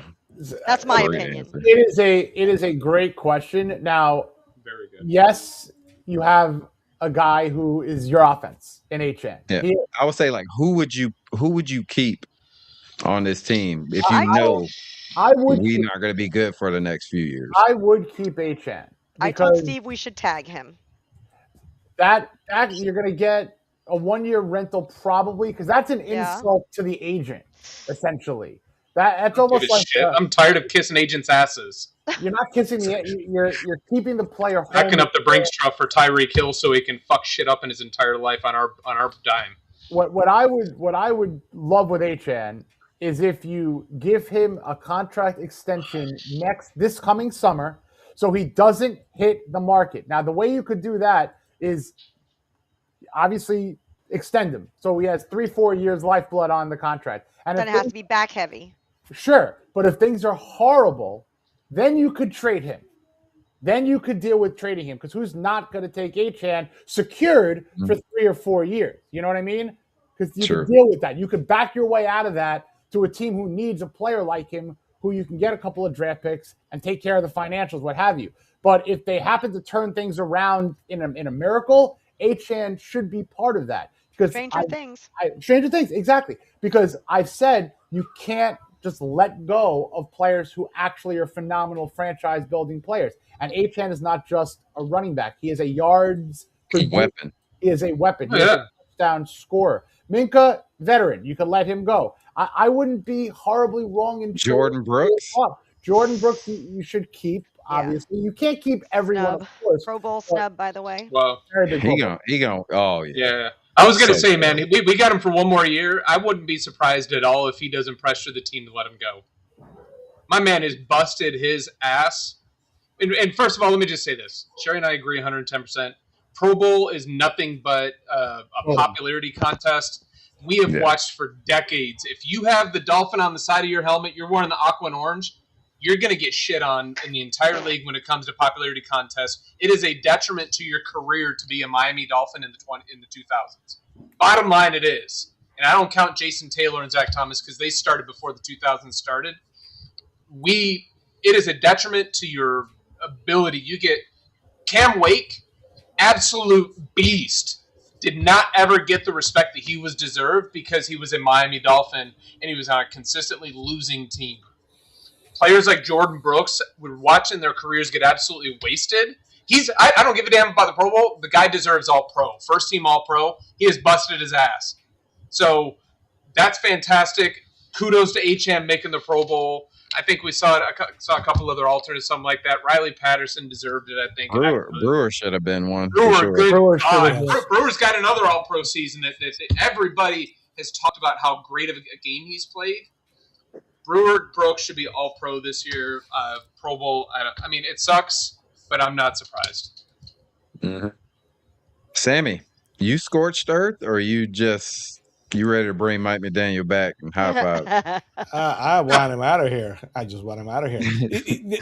That's my Great opinion. answer. It is a great question. Now, Very good. yes, you have a guy who is your offense in HN. Yeah, I would say like who would you keep on this team if you I know would we're not going to be good for the next few years? I would keep HN. I told because Steve we should tag him. that you're going to get a 1-year rental probably because that's an insult to the agent essentially. That's almost like I'm tired of kissing agents' asses. You're not kissing the. You're keeping the player home. Backing up the Brinks truck for Tyreek Hill so he can fuck shit up in his entire life on our dime. What I would love with HN is if you give him a contract extension this coming summer, so he doesn't hit the market. Now the way you could do that is obviously extend him so he has 3-4 years lifeblood on the contract, and Then it has to be back heavy. Sure, but if things are horrible, then you could trade him. Then you could deal with trading him because who's not going to take HN secured for 3 or 4 years? You know what I mean? Because you can deal with that. You could back your way out of that to a team who needs a player like him who you can get a couple of draft picks and take care of the financials, what have you. But if they happen to turn things around in a miracle, HN should be part of that. Because Stranger Things. Stranger Things, exactly. Because I've said you can't just let go of players who actually are phenomenal franchise-building players. And HN is not just a running back. He is a yards weapon. He is a weapon. Oh, He is a touchdown scorer. Minka, veteran. You can let him go. I wouldn't be horribly wrong in Jordan Brooks. Jordan Brooks, you should keep. Obviously, you can't keep everyone. Of course. Pro Bowl snub, by the way. Well, he gonna. Oh yeah. Yeah. I was gonna say, man, we got him for 1 more year. I wouldn't be surprised at all if he doesn't pressure the team to let him go. My man has busted his ass. And first of all, let me just say this: Shari and I agree 110%. Pro Bowl is nothing but a popularity contest. We have watched for decades. If you have the dolphin on the side of your helmet, you're wearing the aqua and orange, you're going to get shit on in the entire league when it comes to popularity contests. It is a detriment to your career to be a Miami Dolphin in the 2000s. Bottom line, it is. And I don't count Jason Taylor and Zach Thomas because they started before the 2000s started. It is a detriment to your ability. You get Cam Wake, absolute beast, did not ever get the respect that he was deserved because he was a Miami Dolphin and he was on a consistently losing team. Players like Jordan Brooks, we're watching their careers get absolutely wasted. I don't give a damn about the Pro Bowl. The guy deserves All-Pro. First team All-Pro. He has busted his ass. So that's fantastic. Kudos to HM making the Pro Bowl. I think we saw a couple other alternates, something like that. Riley Patterson deserved it, I think. Brewer should have been one. Brewer's got another All-Pro season that everybody has talked about how great of a game he's played. Brewer Brooks should be All-Pro this year. Pro Bowl. I mean, it sucks, but I'm not surprised. Mm-hmm. Sammy, you scorched earth, or you ready to bring Mike McDaniel back and high five? I want him out of here. I just want him out of here.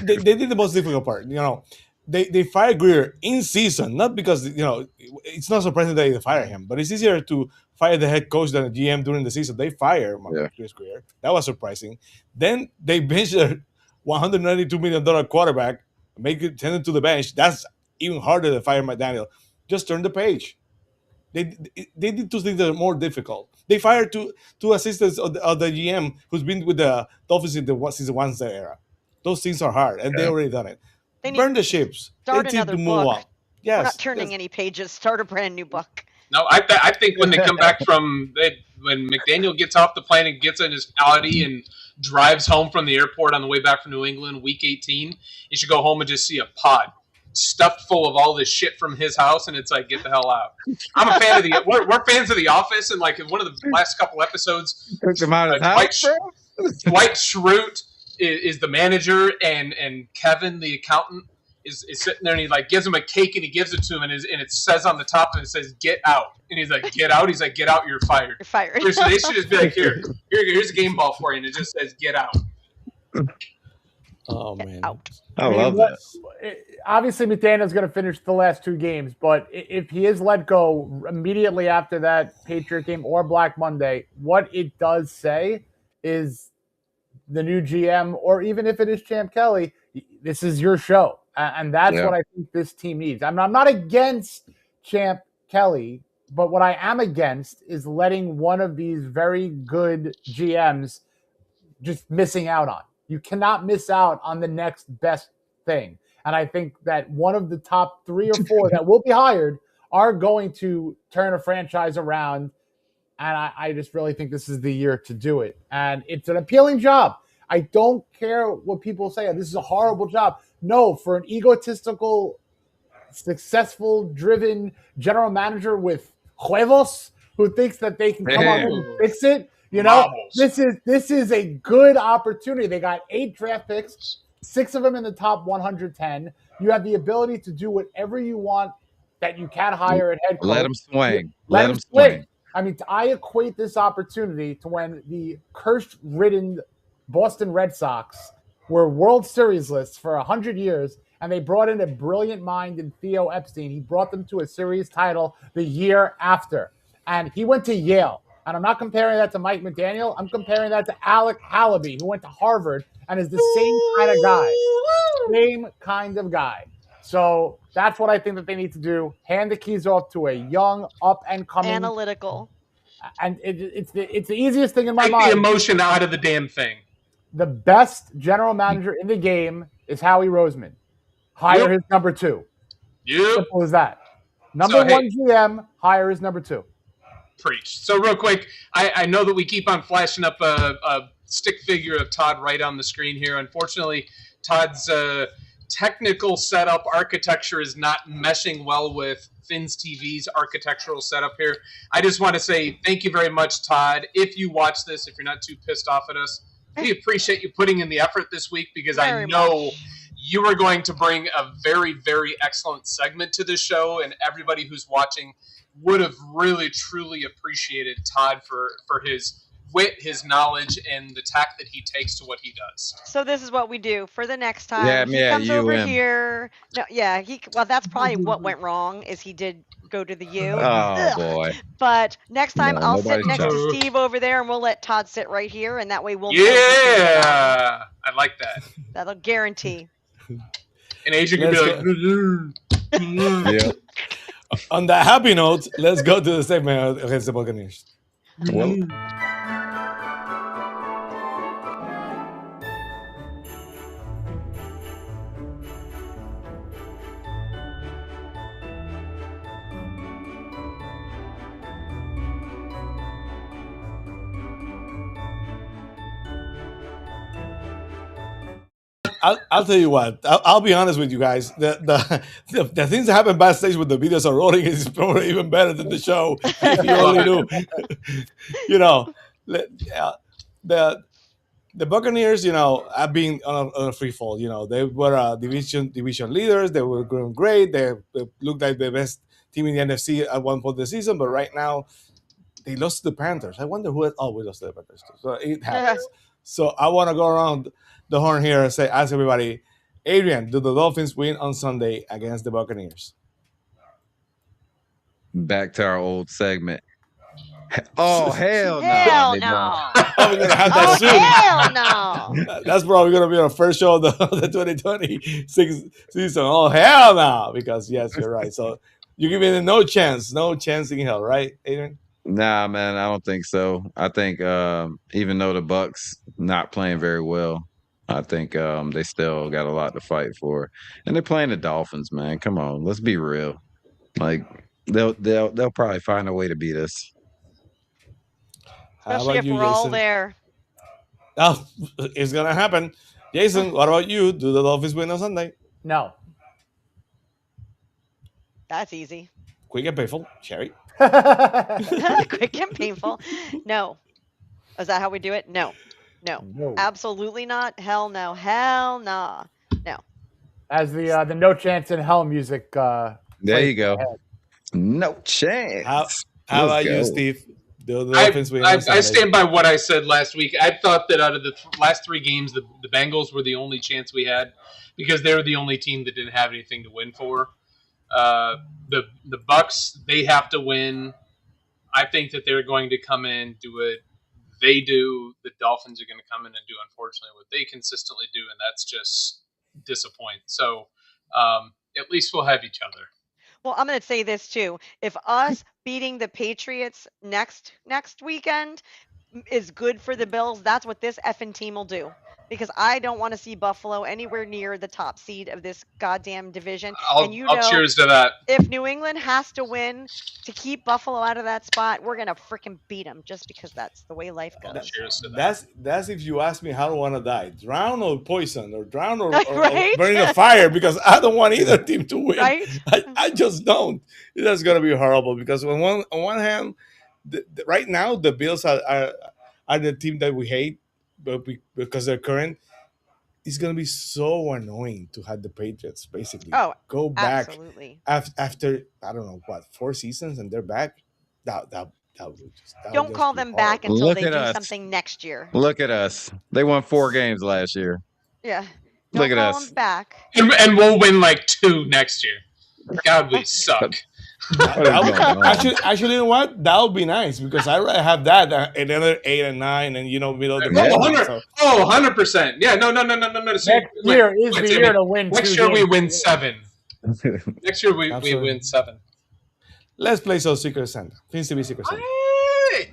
They did the most difficult part. You know, they fired Greer in season, not because it's not surprising that they fire him, but it's easier to fire the head coach than the GM during the season. They fire Chris Greer. That was surprising. Then they bench their $192 million quarterback, send him to the bench. That's even harder than fire McDaniel. Just turn the page. They did two things that are more difficult. They fired two assistants of the GM who's been with the Dolphins since the 1 era. Those things are hard, and they already done it. Burn the ships. Start another book. Yes, we're not turning any pages. Start a brand new book. No, I think when they come back when McDaniel gets off the plane and gets in his Audi and drives home from the airport on the way back from New England, week 18, you should go home and just see a pod stuffed full of all this shit from his house, and it's like, get the hell out. I'm a fan of we're fans of The Office, and like in one of the last couple episodes, Dwight Schrute is the manager, and Kevin, the accountant, is sitting there, and he like gives him a cake, and he gives it to him, and it says on the top, and it says, get out. And he's like, get out? He's like, get out, you're fired. You're fired. So they should just be like, here's a game ball for you, and it just says, get out. Oh, man. Out. I love that. Obviously, McDaniel's going to finish the last 2 games, but if he is let go immediately after that Patriot game or Black Monday, what it does say is the new GM, or even if it is Champ Kelly, this is your show. And that's what I think this team needs. I'm not against Champ Kelly, but what I am against is letting one of these very good GMs just missing out on. You cannot miss out on the next best thing. And I think that one of the top 3 or 4 that will be hired are going to turn a franchise around. And I just really think this is the year to do it. And it's an appealing job. I don't care what people say. This is a horrible job. No, for an egotistical, successful, driven general manager with huevos who thinks that they can come up and fix it, Marbles. this is a good opportunity. They got 8 draft picks, 6 of them in the top 110. You have the ability to do whatever you want that you can hire at head coach. Let them swing. Let Let them them swing. I mean, I equate this opportunity to when the curse-ridden Boston Red Sox were World Series lists for 100 years, and they brought in a brilliant mind in Theo Epstein. He brought them to a series title the year after. And he went to Yale. And I'm not comparing that to Mike McDaniel. I'm comparing that to Alec Hallaby, who went to Harvard and is the same kind of guy. Same kind of guy. So that's what I think that they need to do. Hand the keys off to a young, up-and-coming. Analytical. And it's the easiest thing in my Take mind. the emotion out of the damn thing. The best general manager in the game is Howie Roseman. Hire his number 2. Yep. Simple as that. Number 1 GM, hire his number 2. Preach. So real quick, I know that we keep on flashing up a stick figure of Todd Wright on the screen here. Unfortunately, Todd's technical setup architecture is not meshing well with Fins TV's architectural setup here. I just want to say thank you very much, Todd. If you watch this, if you're not too pissed off at us, we appreciate you putting in the effort this week because I know you are going to bring a very, very excellent segment to this show, and everybody who's watching would have really, truly appreciated Todd for his wit, his knowledge, and the tact that he takes to what he does. So this is what we do for the next time. He comes over here. No, well, that's probably what went wrong is he did go to the U. Oh, boy. But next time I'll sit next to to Steve over there, and we'll let Todd sit right here, and that way we'll. Yeah, I like that. That'll guarantee. And Adrian can be like, Yeah. On that happy note, let's go to the segment against the Buccaneers. Well, I'll tell you what. I'll be honest with you guys. The things that happen backstage with the videos are rolling is probably even better than the show. If you only knew. The Buccaneers, have been on a free fall. They were division leaders. They were going great. They looked like the best team in the NFC at one point of the season. But right now, they lost to the Panthers. I wonder who. We lost to the Panthers too. So it happens. So I want to go around the horn here and ask everybody, Adrian, do the Dolphins win on Sunday against the Buccaneers? back to our old segment. Oh, hell no. Hell They no. don't. Oh, we're gonna have that soon. Hell no. That's probably gonna be our first show of the 2026 season. Oh, hell no! Because yes, you're right. So you give it no chance in hell, right, Adrian? Nah, man, I don't think so. I think even though the Bucks not playing very well, I think they still got a lot to fight for. And they're playing the Dolphins, man. Come on, let's be real. Like they'll probably find a way to beat us. How Especially about if you, we're all Jason? there. Oh, it's gonna happen. Jason, what about you? Do the Dolphins win on Sunday? No. That's easy. Quick and painful. Shari. Quick and painful. No. Is that how we do it? No. No. No. Absolutely not. Hell no. Hell nah. No. As the No Chance in Hell music. There plays you go. ahead. No chance. How Let's about you, go. Steve? Do the Dolphins win on I Sunday? stand by what I said last week. I thought that out of the last 3 games, the Bengals were the only chance we had because they were the only team that didn't have anything to win for. The Bucks, they have to win. I think that they're going to come in, do it. They do. The Dolphins are going to come in and do, unfortunately, what they consistently do, and that's just disappoint. So at least we'll have each other. Well, I'm going to say this too. If us beating the Patriots next weekend is good for the Bills, that's what this effing team will do. Because I don't want to see Buffalo anywhere near the top seed of this goddamn division. And I'll cheers to that. if New England has to win to keep Buffalo out of that spot, we're gonna freaking beat them just because that's the way life goes. Cheers to that. That's if you ask me how do I want to die, drown or poison, or drown or Right? burn in a fire, because I don't want either team to win. Right? I just don't. That's gonna be horrible because on one hand, right now the Bills are the team that we hate, but because they're current. It's gonna be so annoying to have the Patriots basically go back absolutely. after I don't know what 4 seasons and they're back. That would just Don't call them back horrible. until Look they at do us. something next year. Look at us. They won 4 games last year. Yeah. Look Don't at call us. them back. And we'll win like 2 next year. God, we suck. What is going on? Actually, you know what? That would be nice because I rather have that than another 8 and 9 and middle of the Yeah. pack. 100%. Yeah, no. Next year is the year to win. Next 2 year we games. win 7. Next year we Absolutely. win 7. Let's play some Secret Santa. Fins to be Secret Santa. Hey!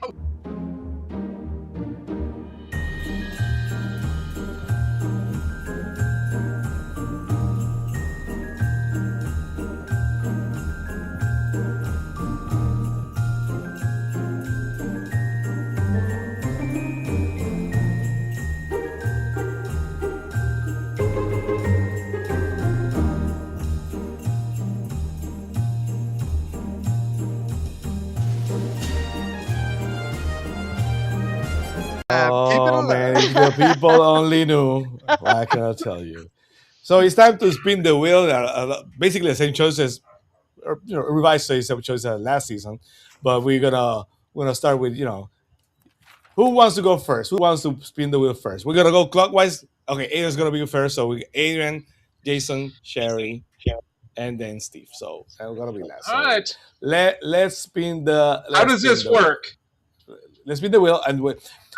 Oh man, if the people only knew. What can I tell you? So it's time to spin the wheel. Basically, the same choices, or revised same choices as last season. But we're gonna start with who wants to go first? Who wants to spin the wheel first? We're gonna go clockwise. Okay, Adrian's gonna be first. So Adrian, Jason, Shari, and then Steve. So I'm gonna be last. All right. Let's spin the. How does this work? Let's spin the wheel and All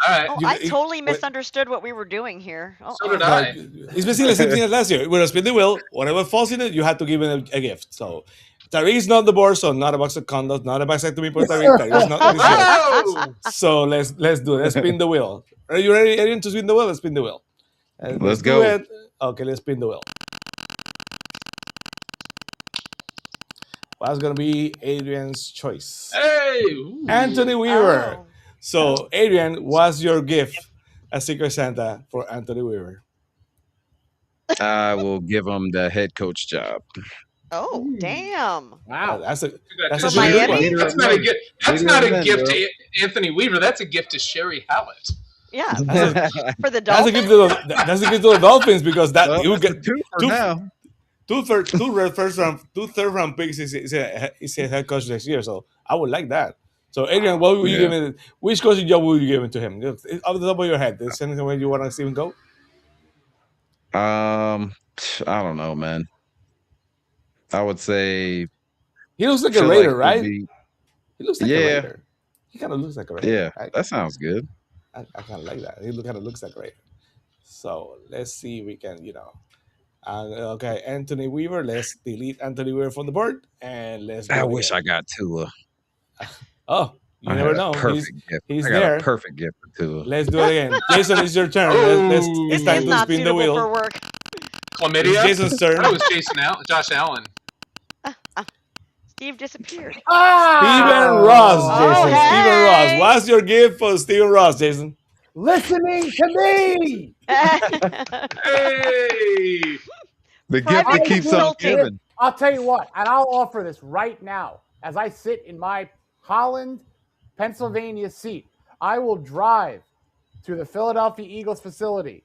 right. Oh, I totally misunderstood what we were doing here. So did I. It's basically the same thing as last year. We're gonna spin the wheel. Whatever falls in it, you have to give him a gift. So Tariq's not on the board, so not a box of condoms, not a vasectomy for Tariq. Tariq's not this year. Oh! So let's do it. Let's spin the wheel. Are you ready, Adrian, to spin the wheel? Let's spin the wheel. Let's do go. it. Okay, let's spin the wheel. What's gonna be Adrian's choice? Hey! Ooh. Anthony Weaver. Oh. So, Adrian, what's your gift as Secret Santa for Anthony Weaver? I will give him the head coach job. Oh, damn. Wow. That's a For good Miami? one. That's not a gift. That's not a Leader of gift men, to Anthony Weaver. That's a gift to Shari Hallett. Yeah. That's For the That's a Dolphins? gift to the Dolphins because that Well, you that's get a two for now. two third round picks is a head coach next year. So I would like that. So Adrian, what would you give it? Which coaching job would you give it to him? Just off the top of your head, is anything where you want to see him go? I don't know, man. I would say He looks like a feel Raider, it'd right? be- He looks like a Yeah. Raider. He kind of looks like a Raider. yeah, I that sounds good. kind of like that. He kind of looks like a Raider. So let's see if we can, okay, Anthony Weaver. Let's delete Anthony Weaver from the board and let's. I wish I got Tua. Oh, you I never had a know. Perfect gift. he's I got there. a perfect gift for Tua. Let's do it again. Jason, it's your turn. Ooh. It's This time is to not spin the suitable wheel. for work. It's Chlamydia? Jason's turn. That was Josh Allen. Steve disappeared. Steven Ah! Ross, Oh, Jason. Steven hey. Ross. What's your gift for Steven Ross, Jason? Listening to me. Hey! The gift Private that keeps on consulting. giving. I'll tell you what, and I'll offer this right now. As I sit in my Holland, Pennsylvania seat, I will drive to the Philadelphia Eagles facility.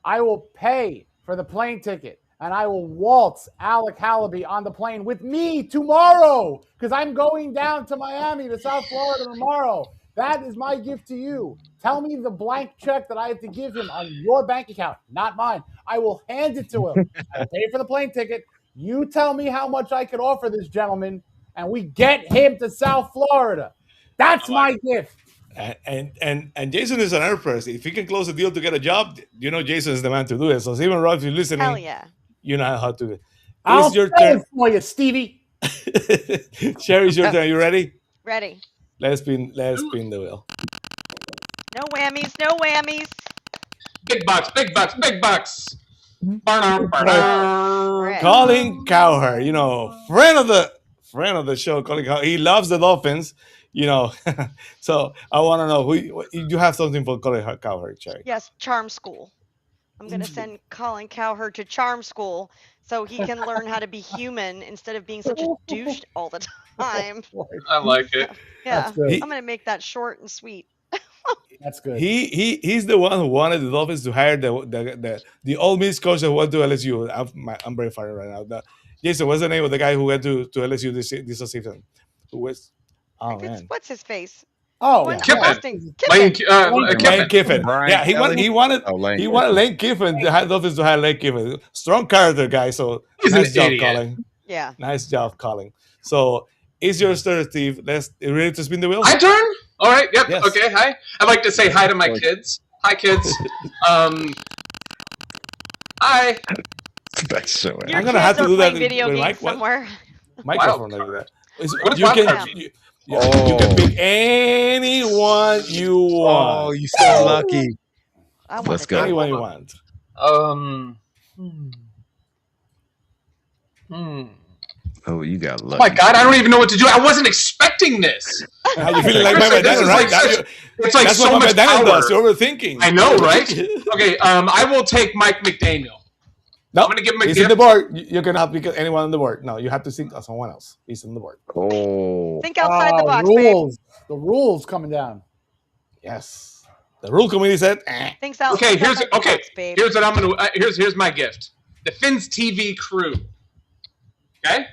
I will pay for the plane ticket, and I will waltz Alec Hallaby on the plane with me tomorrow because I'm going down to Miami to South Florida tomorrow. That is my gift to you. Tell me the blank check that I have to give him on your bank account, not mine. I will hand it to him. I will pay for the plane ticket. You tell me how much I could offer this gentleman, and we get him to South Florida. That's my gift. And Jason is another person. If he can close a deal to get a job, Jason is the man to do it. So Steven Ross, if you're listening, Hell yeah. you know how to do it. I'll It's your spell turn. it for you, Stevie. Shari, it's your turn. You ready? Ready. Let's spin the wheel. No whammies. No whammies. Big bucks, big bucks, big bucks. Ba-da-ba-da. Red. Colin Cowherd, friend of the show. Colin Cowherd, he loves the Dolphins. So I want to know who you have something for Colin Cowherd, Shari. Yes, charm school. I'm going to send Colin Cowherd to charm school so he can learn how to be human instead of being such a douche all the time. I like it. Yeah, That's good. I'm going to make that short and sweet. That's good. He's the one who wanted the Dolphins to hire the Ole Miss coach that went to LSU. I'm very funny right now. Jason, what's the name of the guy who went to LSU this season? Who was? Oh man, What's his face? Oh, One Kiffin. Austin Lane Kiffin. Lane Kiffin. Brian Yeah, Kelly? he wanted Lane Lane Kiffin. The Dolphins to hire Lane Kiffin. Strong character guy. So He's an nice job, idiot. Colin. Yeah. Nice job, Colin. So it's your turn, Steve. You ready to spin the wheel? My turn? All right. Yep. Yes. Okay. Hi. I'd like to say hi to my kids. Hi, kids. Hi. That's so Your I'm gonna kids have to are do that playing video with games Mike. What? somewhere. Microphone Wild like that. What is You wild can card? you can pick anyone you want. Oh, you so lucky. I want Let's to go. do Anyone it. you want. Oh, you got Oh lucky. my God! I don't even know what to do. I wasn't expecting this. How you feeling like This Mike is Daniel, right? it's like That's so what much Mike Daniel power. does. You're overthinking. I know, right? Okay. I will take Mike McDaniel. No, I'm gonna give him a he's gift. in the board. You cannot pick anyone on the board. No, you have to think of someone else. He's on the board. Oh, Think outside the box, babe. rules. The rules coming down. Yes. The rule committee said, Thinks out. Okay. think Here's outside the okay. box, babe. Here's what I'm gonna. Here's my gift. The Fins TV crew. Okay.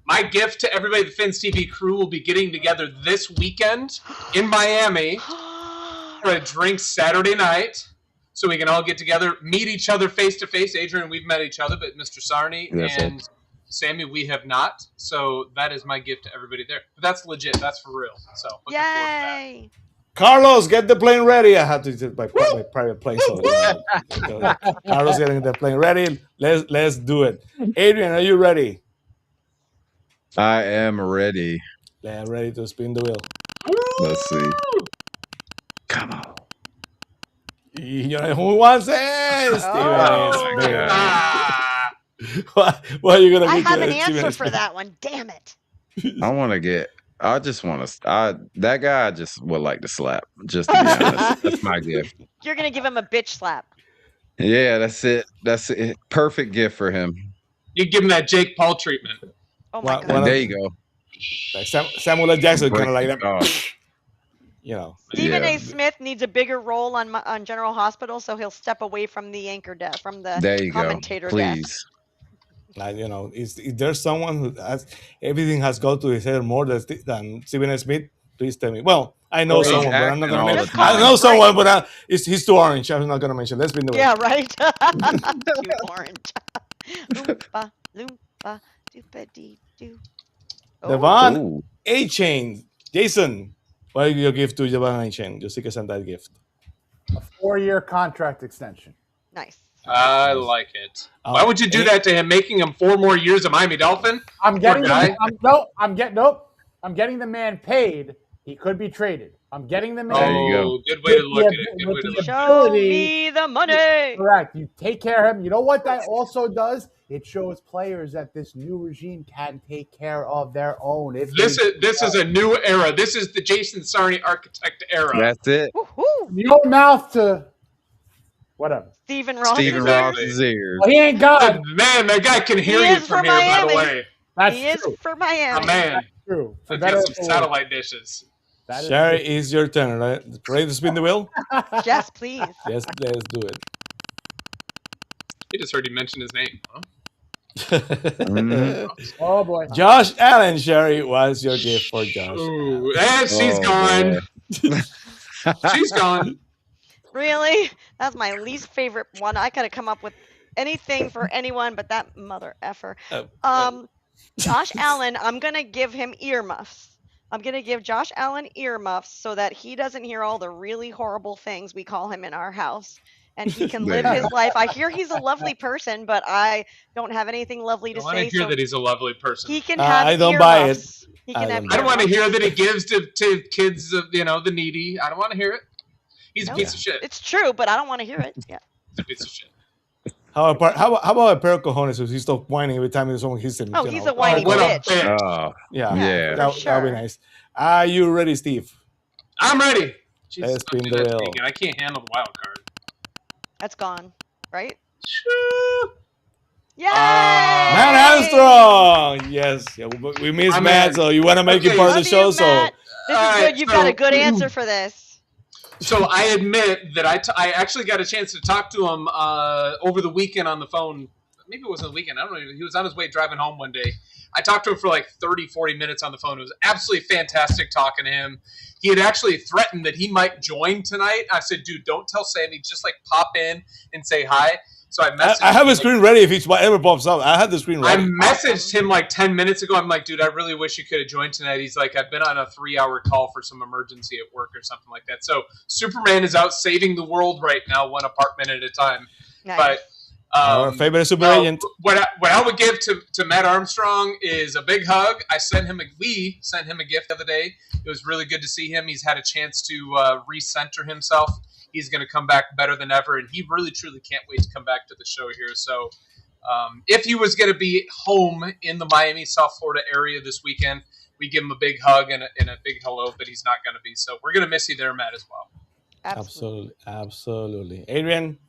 My gift to everybody, the Fins TV crew will be getting together this weekend in Miami for a drink Saturday night, so we can all get together, meet each other face to face. Adrian, we've met each other, but Mr. Sarney Yes, and Sammy, we have not. So that is my gift to everybody there. But that's legit. That's for real. So looking forward to that. Yay! Carlos, get the plane ready. I have to get my private plane. So, Carlos getting the plane ready. Let's do it. Adrian, are you ready? I am ready. Yeah, ready to spin the wheel. Let's see. Come on. You know who wants it? Oh. Steven Smith. Ah, What are you gonna I pick, have an Steven answer Smith? for that one. Damn it! I want to get. I just want to. That guy I just would like to slap. Just to be honest, that's my gift. You're gonna give him a bitch slap. Yeah, that's it. That's it. Perfect gift for him. you give him that Jake Paul treatment. Oh my Well, god. And there you go. Like Samuel L. Jackson, kind of like that. Oh, Stephen yeah. A. Smith needs a bigger role on General Hospital, so he'll step away from the anchor desk, from the There you go. commentator desk. Please. Is there someone who has everything has gone to his head more than Stephen A. Smith? Please tell me. Well, I know He's someone, but I'm not acting gonna all the mention. time. I know someone, but he's too orange. I'm not gonna mention. Let's be the way. Yeah, right. Too orange. Loompa, loompa, doopa dee doo. Oh, Devon Ooh. A. Chain. Jason, what do you give to Devon A. Chain? Yo sé que send that gift. A 4-year contract extension. nice. I like it. Why would you do that to him, making him 4 more years a Miami Dolphin? I'm getting guy. I'm getting the man paid. He could be traded. I'm getting the man. There you go. Oh, good way to look at it. Good way With to the look. Show ability- me the money. Correct. You take care of him. You know what that also does? It shows players that this new regime can take care of their own. If This they- is a new era. This is the Jason Sarney architect era. That's it. Woohoo. your mouth to whatever. Stephen Ross. Stephen is here. Ross's ears. Well, he ain't God. Man, that guy can hear He you is from for here. By Miami. the way, That's He is true. for a Miami. man. True. For Let's better get or some for worse. satellite dishes. That is Shari, it's your turn. Right? Ready to spin the wheel? Yes, please. Yes, let's do it. You just heard you mention his name. Huh? Mhm. Oh boy. Josh Allen, Shari, what's your gift for Josh? Ooh, and she's Oh, gone. boy. She's gone. Really? That's my least favorite one. I could have come up with anything for anyone but that mother effer. Josh Allen, I'm gonna give him earmuffs. I'm gonna give Josh Allen earmuffs so that he doesn't hear all the really horrible things we call him in our house. and he can live his life. I hear he's a lovely person, but I don't have anything lovely to I want say. to hear So that he's a lovely person. he can have I don't buy it. earmuffs. He can I have don't I don't want to earmuffs. hear that he gives to kids, the needy. I don't want to hear it. He's a piece of shit. It's true, but I don't want to hear it. Yeah. He's a piece of shit. How about a pair of cojones if he stop whining every time someone hits him? Oh, he's a whiny what a bitch. bitch. Oh, Yeah, Yeah. that for would be sure. nice. Are you ready, Steve? I'm ready. Jesus, Let's don't spin do the that to me wheel. again. I can't handle the wild card. That's gone, right? Shoo. Yay! Matt Armstrong. Yes, yeah, we miss My Matt, man. so you want to make it Okay. part of the Love show. you, So Matt. This is All good. right, You've got so- a good answer for this. So I admit that I actually got a chance to talk to him over the weekend on the phone. Maybe it wasn't the weekend. I don't know. He was on his way driving home one day. I talked to him for like 30, 40 minutes on the phone. It was absolutely fantastic talking to him. He had actually threatened that he might join tonight. I said, dude, don't tell Sammy. Just like pop in and say hi. So I messaged I have a him, screen ready if it's whatever pops up. I had the screen I ready. messaged him like 10 minutes ago. I'm like, dude, I really wish you could have joined tonight. He's like, I've been on a 3-hour call for some emergency at work or something like that. So Superman is out saving the world right now, one apartment at a time. Nice. But Our favorite super no, agent. what I would give to Matt Armstrong is a big hug. We sent him a gift the other day. It was really good to see him. He's had a chance to recenter himself. He's going to come back better than ever, and he really, truly can't wait to come back to the show here. So if he was going to be home in the Miami, South Florida area this weekend, we give him a big hug and a big hello, but he's not going to be. So we're going to miss you there, Matt, as well. Absolutely. Adrian,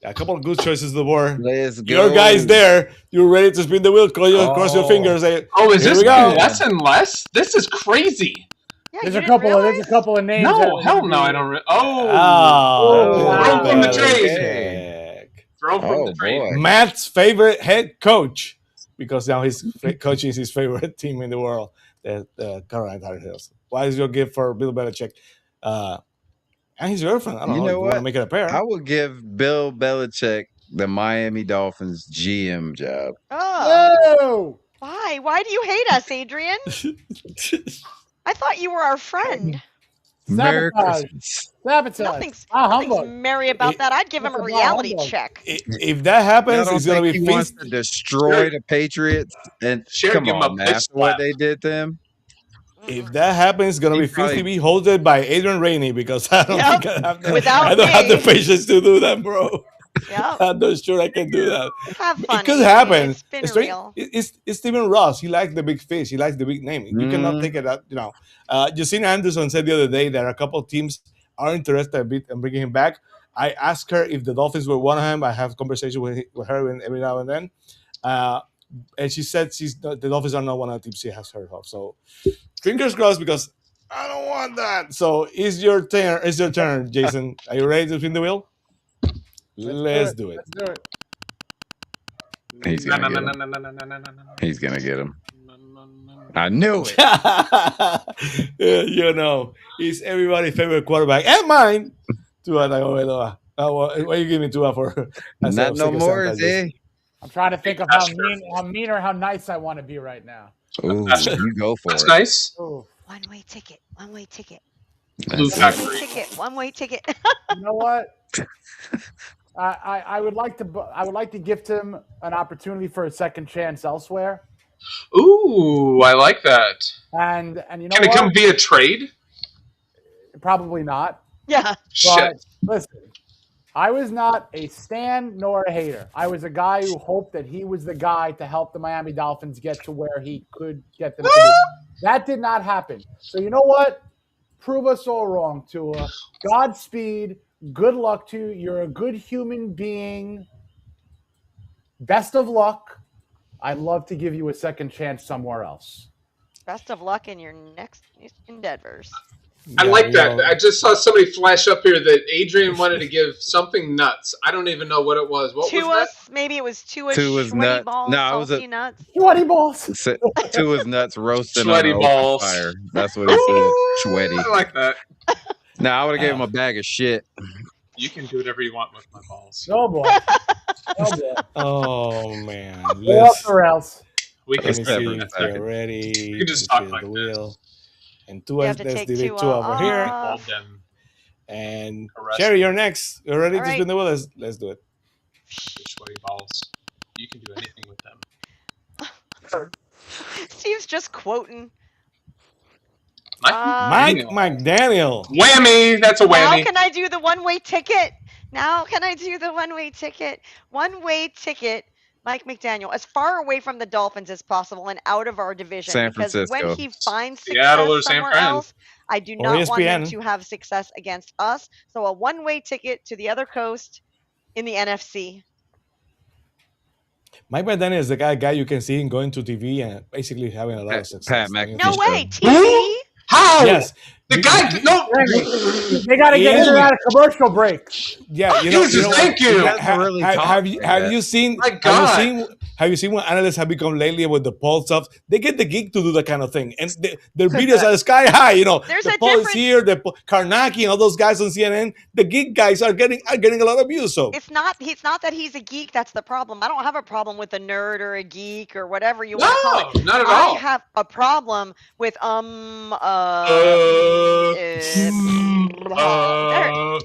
a couple of good choices to the board. let's go. Your guy's there. You're ready to spin the wheel. Cross your fingers. Say, Oh, is Here this we go. getting less and less? This is crazy. Yeah, There's you a didn't couple of realize? names. No, that hell would no, be- I don't. Oh, Throw from the trade. check. Throw from Oh, the trade. boy. Matt's favorite head coach, because now he's coaching his favorite team in the world, the Carolina Tar Heels. What is your gift for Bill Belichick and his girlfriend? I don't You know. know If you want to what? make it a pair. I would give Bill Belichick the Miami Dolphins GM job. Oh, Oh, why? Why do you hate us, Adrian? I thought you were our friend. Merry sabotage. Christmas. Sabotage. Nothing's Humbug. merry about that. I'd give him a That's a reality humbug. check. If that I happens, don't it's gonna think be he wants feast. to destroy the Patriots. And Sure, come give him on, a man, bitch after what slap. they did to him. If that happens, it's gonna He be Fins probably- TV hosted by Adrian Rainey, because I don't Yep. think I have the, Without I don't have the me. patience to do that, bro. Yeah. I'm not sure I can do that. Have fun. It could Adrian. happen. It's been It's straight- real. It's Stephen Ross. He likes the big fish. He likes the big name. You cannot take it out. Justine Anderson said the other day that a couple of teams are interested in bringing him back. I asked her if the Dolphins were one of them. I have conversation with her every now and then, and she said the Dolphins are not one of the teams she has heard of. So fingers crossed, because I don't want that. So it's your turn. It's your turn, Jason. Are you ready to spin the wheel? Let's do it. Let's do it. He's No, gonna no, get no, him. no, no, no, no, no, no. He's gonna get him. No, no, no. I knew it. He's everybody's favorite quarterback and mine. Tua Tagovailoa. What you give me Tua for? Not no more, is he? I'm trying to think of how mean or how nice I want to be right now. Ooh, you go for That's it. nice. Oh, One-way ticket. One-way ticket. Blue That's One-way Factory. ticket. One-way ticket. you know what? I would like to gift him an opportunity for a second chance elsewhere. Ooh, I like that. And you know Can it what? come via trade? Probably not. Yeah. Shit. But listen, I was not a stan nor a hater. I was a guy who hoped that he was the guy to help the Miami Dolphins get to where he could get them to be. That did not happen. So you know what? Prove us all wrong, Tua. Godspeed. Good luck to you. You're a good human being. Best of luck. I'd love to give you a second chance somewhere else. Best of luck in your next endeavors. I like that. I just saw somebody flash up here that Adrian wanted to give something nuts. I don't even know what it was. What was that? Tua's, maybe it was Tua's Tua's sweaty nuts. balls, No, it was salty nuts. Sweaty balls. Tua's nuts roasting Sweaty on the open balls. fire. That's what he said. Sweaty. I like that. No, I would have gave him a bag of shit. You can do whatever you want with my balls. Oh boy. Oh boy. Oh man. Go off the rails. We Let can me Let's see have if it. they're ready. You can just to talk spin like the this. wheel. And You Tua, have to let's take delete Tua Tua over here. off. Hold them. And Arrest Shari, you're next. You're ready All to right. spin the wheel? Let's do it. Sweaty balls. You can do anything with them. Steve's just quoting. Mike McDaniel. Whammy! That's a Now whammy. can I do the one-way ticket? Now can I do the one-way ticket? One-way ticket, Mike McDaniel, as far away from the Dolphins as possible and out of our division. San because Francisco. when he finds Seattle or success San somewhere Fran. else, I do Or not want him ESPN. to have success against us. So a one-way ticket to the other coast in the NFC. Mike McDaniel is the guy you can see him going to TV and basically having a lot of success. Pat McAfee. No Sure. way, TV? How? Yes. The guy. No. They got to get in and out of commercial breaks. Yeah, Jesus, thank you. Have you seen? My God. Have you seen what analysts have become lately with the poll stuff? They get the geek to do that kind of thing, and their videos are sky high. There's the a poll is difference. here. The Karnaki and all those guys on CNN. The geek guys are getting a lot of views. So It's not that he's a geek. That's the problem. I don't have a problem with a nerd or a geek or whatever you want to call it. Not at I all. have a problem with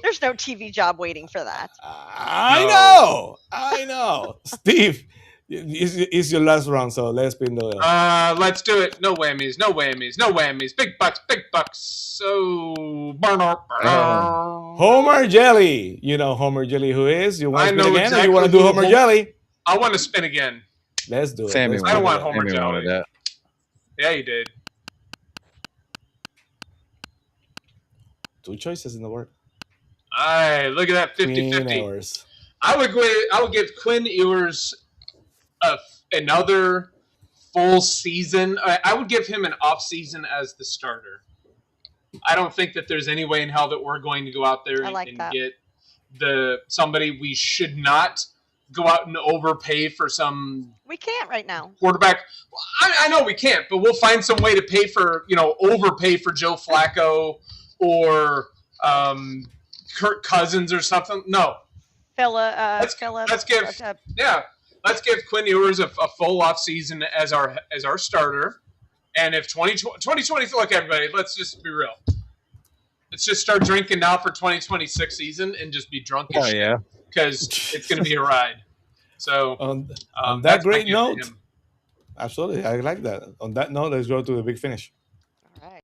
there's no TV job waiting for that. I know. Steve, it's your last round, so let's spin the wheel. Let's do it. No whammies. No whammies. No whammies. Big bucks. Big bucks. So Homer Jelly. You know Homer Jelly who is? You want I to spin know again, or exactly you want to do who Homer Homer- Jelly? I want to spin again. Let's do it. Sammy Let's I don't do want it. Homer Sammy wanted Jelly. that. Yeah, you did. 2 choices in the word. All right, look at that 50-50. Hours. I would give Quinn Ewers another full season. I would give him an off season as the starter. I don't think that there's any way in hell that we're going to go out there and get somebody. We should not go out and overpay for some We can't right now. quarterback. I know we can't, but we'll find some way to pay for, overpay for Joe Flacco or Kirk Cousins or something. No. Let's give Quinn Ewers a full off season as our starter. And if 2020, look, everybody, let's just be real. Let's just start drinking now for 2026 season and just be drunk as shit. Yeah. Because it's going to be a ride. So On that that's my great gift to note, him. absolutely, I like that. On that note, let's go to the big finish. All right.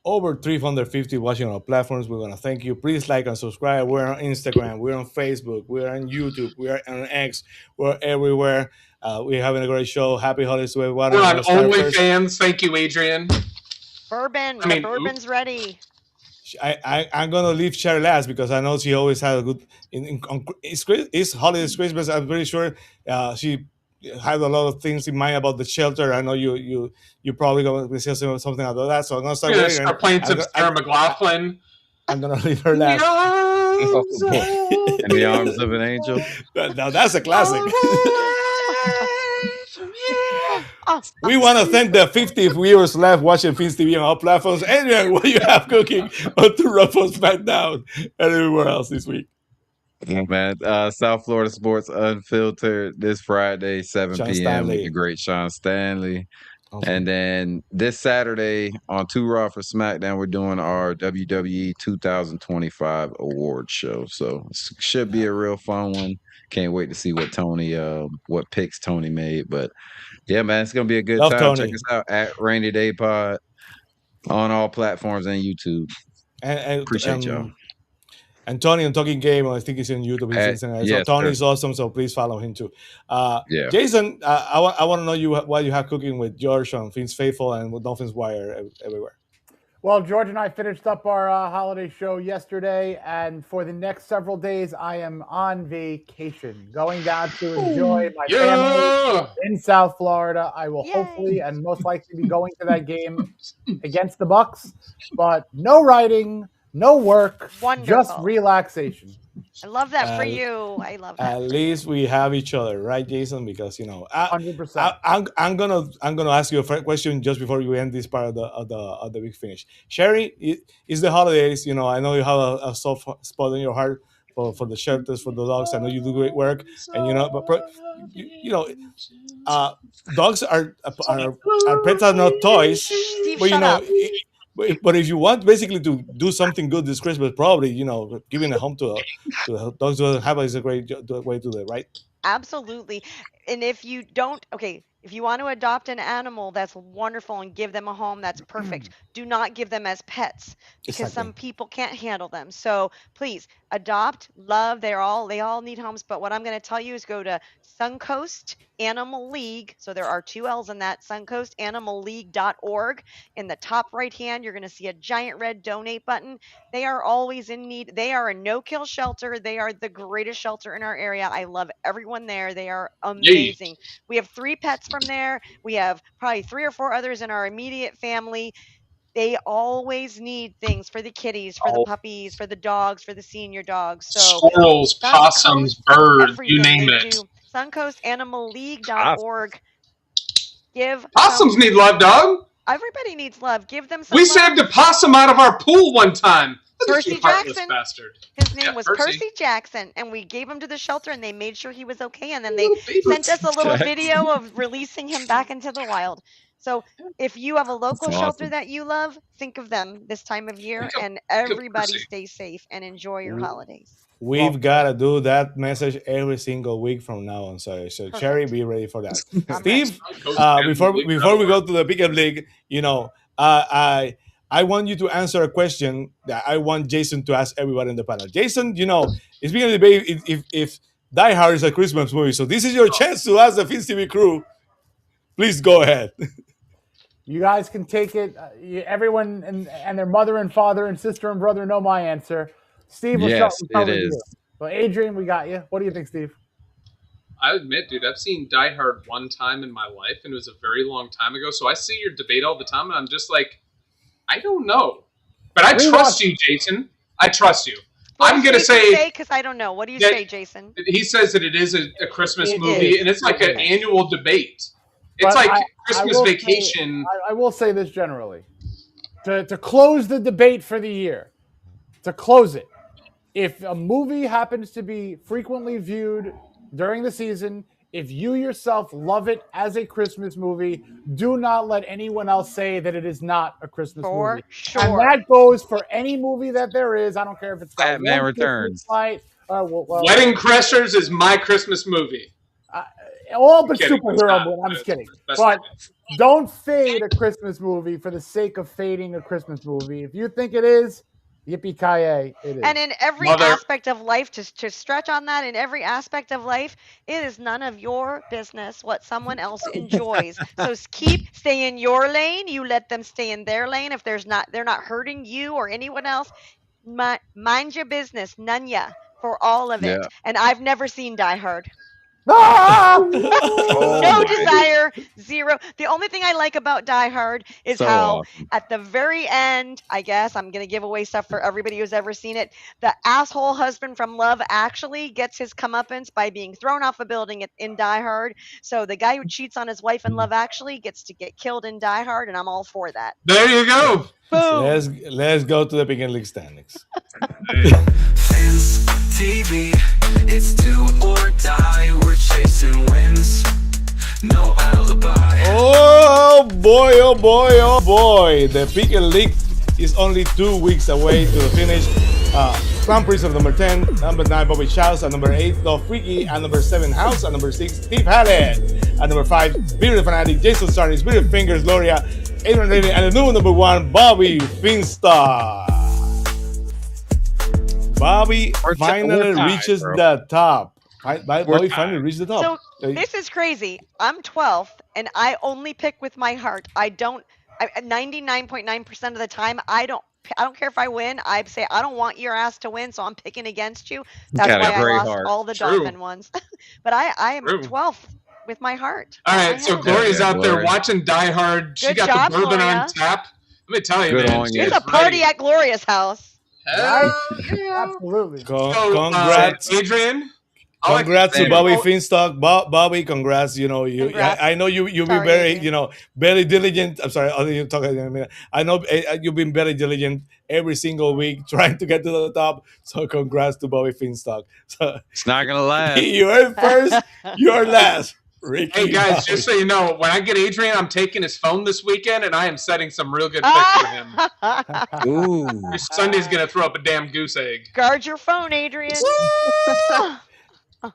Over 350 watching on our platforms. We're gonna thank you. Please like and subscribe. We're on Instagram. We're on Facebook. We're on YouTube. We're on X. We're everywhere. We're having a great show. Happy holidays to everyone. We're on Let's start first. OnlyFans. Thank you, Adrian. Bourbon. I mean, Bourbon's ready. I'm gonna leave Shari last because I know she always had a good. It's holidays, Christmas. I'm pretty sure she had a lot of things in mind about the shelter. I know you probably going to say something about that. So I'm gonna start. We're with gonna her. start playing some Sarah McLaughlin. I'm gonna leave her last. In the arms of an angel. Now that's a classic. We want to thank the 50 viewers left watching Fins TV on all platforms. Adrian, what do you have cooking on to wrap us back down and everywhere else this week? Yeah, man. South Florida Sports Unfiltered this Friday, 7 Sean p.m. Stanley. with the great Sean Stanley. Awesome. And then this Saturday on 2 Raw for SmackDown, we're doing our WWE 2025 award show. So it should be a real fun one. Can't wait to see what picks Tony made. But yeah, man, it's gonna be a good Love time. Tony. Check us out at Rainy Day Pod on all platforms and YouTube. And Appreciate y'all. And Tony on Talking Game, I think he's on YouTube. Yes, So Tony's awesome, so please follow him too. Yeah. Jason, I want to know what you have cooking with George on Fins Faithful and with Dolphins Wire everywhere. Well, George and I finished up our holiday show yesterday, and for the next several days, I am on vacation, going down to enjoy my family in South Florida. I will hopefully and most likely be going to that game against the Bucks, but no writing, no work, just Wonderful. relaxation. I love that for Uh, you. I love that. At least we have each other, right, Jason? Because 100%. I'm gonna ask you a question just before we end this part of the big finish. Shari, it's the holidays. I know you have a soft spot in your heart for the shelters, for the dogs. I know you do great work, and dogs are pets are not toys. Steve, But shut up. but if you want basically to do something good this Christmas, probably giving a home to dogs who have is a great way to do it, right? Absolutely. And if you don't, okay, if you want to adopt an animal, that's wonderful and give them a home, that's perfect. Do not give them as pets because Exactly. some people can't handle them. So please adopt, love. They all need homes. But what I'm going to tell you is go to Suncoast Animal League. So there are 2 L's in that, suncoastanimalleague.org. In the top right hand, you're going to see a giant red donate button. They are always in need. They are a no-kill shelter. They are the greatest shelter in our area. I love everyone there. They are amazing. We have 3 pets from there. We have probably 3 or 4 others in our immediate family. They always need things for the kitties, for the puppies, for the dogs, for the senior dogs. So Squirrels, possums, birds, you name they it. do. Suncoastanimalleague.org. Give Possums need love, dog. everybody needs love. Give them some We love. saved a possum out of our pool one time. Look at Percy you, heartless Jackson. bastard. His name Yeah, was Percy. Percy Jackson, and we gave him to the shelter, and they made sure he was okay. And then they Little baby sent us a little Jackson. video of releasing him back into the wild. So if you have a local That's shelter awesome. that you love, think of them this time of year, Think of- and think of everybody Percy. stay safe and enjoy your Mm. holidays. We've got to do that message every single week from now on. So Cherry, be ready for that. I'm Steve, ready. before we go to the pickup league, I want you to answer a question that I want Jason to ask everybody in the panel. Jason, it's being a debate if Die Hard is a Christmas movie. So this is your chance to ask the Fins TV crew. Please go ahead. You guys can take it. Everyone and their mother and father and sister and brother know my answer. Steve, we'll Yes, start it with is. you. Well, Adrian, we got you. What do you think, Steve? I admit, dude, I've seen Die Hard one time in my life, and it was a very long time ago. So I see your debate all the time, and I'm just like, I don't know. But I trust you, Jason. I trust you. I'm going to say, because I don't know. What do you say, Jason? he says that it is a Christmas It movie, is. and it's like an annual debate. It's But like I Christmas will say- vacation. I will say this generally. To close the debate for the year, to close it, if a movie happens to be frequently viewed during the season, if you yourself love it as a Christmas movie, do not let anyone else say that it is not a Christmas For movie. sure. And that goes for any movie that there is. I don't care if it's got Batman one Returns. Christmas light, Wedding Crashers is my Christmas movie. all but Kidding. superhero. I'm just kidding. That's But not- don't fade a Christmas movie for the sake of fading a Christmas movie. If you think it is, yippee-ki-yay, it is. And in every Mother- aspect of life, to stretch on that, in every aspect of life, it is none of your business what someone else enjoys. So stay in your lane. You let them stay in their lane. If they're not hurting you or anyone else, mind your business. None ya for all of it. Yeah. And I've never seen Die Hard. Ah! No desire, zero. The only thing I like about Die Hard is So how awesome. at the very end, I guess I'm going to give away stuff for everybody who's ever seen it. The asshole husband from Love Actually gets his comeuppance by being thrown off a building in Die Hard. So the guy who cheats on his wife in Love Actually gets to get killed in Die Hard, and I'm all for that. There you go. Boom. Let's go to the pickup league standings. Fins TV, it's do or die. We're chasing wins, no alibi. Oh boy, oh boy, oh boy. The pickup league is only 2 weeks away to the finish. Crown Prince of number 10, number 9, Bobby Charles, at number 8, Dove Freaky, at number 7, House, at number 6, Steve Hallett, at number 5, Bearded Fanatic, Jason Sarney, Bearded Fingers, Gloria, Adrian, Rainey, and the new number 1, Bobby Finstar. Bobby finally tied, reaches bro. the top. Bobby tied. finally reached the top. So this is crazy. I'm 12th, and I only pick with my heart. 99.9% of the time, I don't care if I win. I say I don't want your ass to win, so I'm picking against you. That's Got a why I great lost heart. all the True. Dolphin ones. But I am True. 12th with my heart. All I right, so am. Gloria's Yeah, out there Gloria. watching Die Hard. She Good got job, the bourbon Gloria. on tap. Let me tell you, Good man. on she you. It's is a party ready. at Gloria's house. Hell yeah. Absolutely. Congrats. Adrian. Congrats to Bobby Finstock. Bobby, congrats. You know, I know you've been Sorry, very, Adrian. very diligent. I'm sorry, I'll you talk in a minute. I know you've been very diligent every single week trying to get to the top. So congrats to Bobby Finstock. So It's not gonna last. you're first, you're last. Ricky Hey guys, Bobby. just so you know, when I get Adrian, I'm taking his phone this weekend, and I am setting some real good picks for him. Ooh. Sunday's gonna throw up a damn goose egg. Guard your phone, Adrian.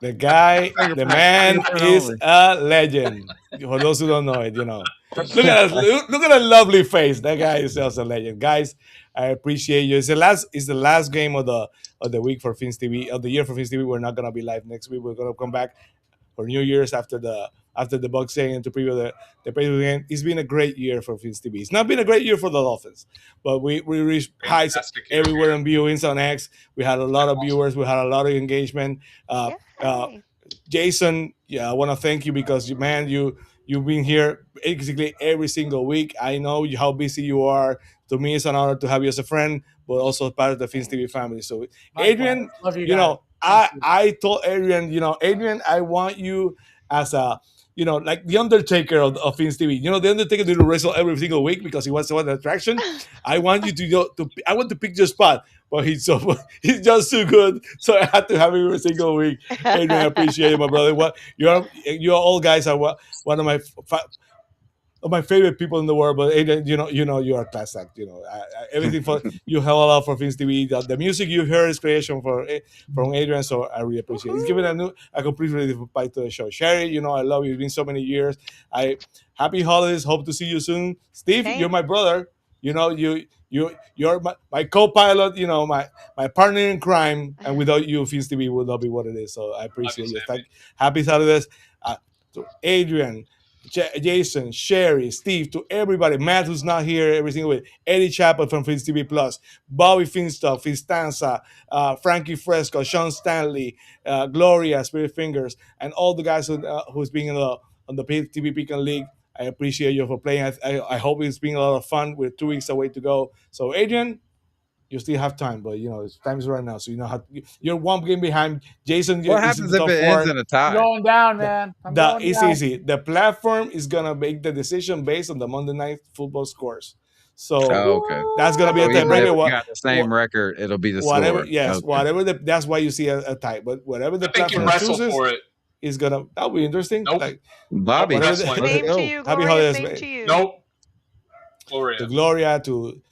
The guy, the man is a legend. For those who don't know it, Look at that lovely face. That guy is just a legend. Guys, I appreciate you. It's the last game of the week for Fins TV, of the year for Fins TV. We're not gonna be live next week. We're gonna come back for New Year's after the Bucks game and to preview the pay-per-view game. It's been a great year for Fins TV. It's not been a great year for the Dolphins, but we reached heights everywhere in viewings on X. We had a lot of viewers. We had a lot of engagement. Jason, I want to thank you because man, you've been here basically every single week. I know how busy you are. To me, it's an honor to have you as a friend, but also part of the Fins TV family. So, Adrian, Love you guys. I told Adrian, Adrian, I want you as a, like the Undertaker of Fins TV. The Undertaker didn't wrestle every single week because he was so an attraction. I want you to go to. I want to pick your spot, but he's just too good. So I had to have him every single week. Adrian, I appreciate it, my brother. You're all guys are one of my favorite people in the world, but Adrian, you are a class act. Everything for you have a lot for Fins TV. The music you heard is creation from Adrian, so I really appreciate it. It's giving a completely different bite to the show. Shari, I love you. It's been so many years. Happy holidays. Hope to see you soon. Steve, you're my brother. You're my co-pilot. My partner in crime, and without you, Fins TV would not be what it is. So I appreciate you. Happy holidays to Adrian, Jason, Shari, Steve, to everybody, Matt, who's not here every single week, Eddie Chappell from Fins TV Plus, Bobby Finstock, Finstanza, Frankie Fresco, Sean Stanley, Gloria, Spirit Fingers, and all the guys who's been on the TV Pecan League. I appreciate you for playing. I hope it's been a lot of fun. We're 2 weeks away to go. So, Adrian, you still have time, but time's right now. So you're one game behind. Jason, what happens if it ends in a tie? I'm going down, man. It's easy. The platform is gonna make the decision based on the Monday Night Football scores. So that's gonna be a tiebreaker. We got the same record. It'll be the whatever. score. Yes, whatever. That's why you see a tie. But whatever the platform chooses, for it. is gonna. That'll be interesting. Nope. Like Bobby, Same to you, Happy Gloria. holidays, Same man. to you. Nope. Gloria. To Gloria, to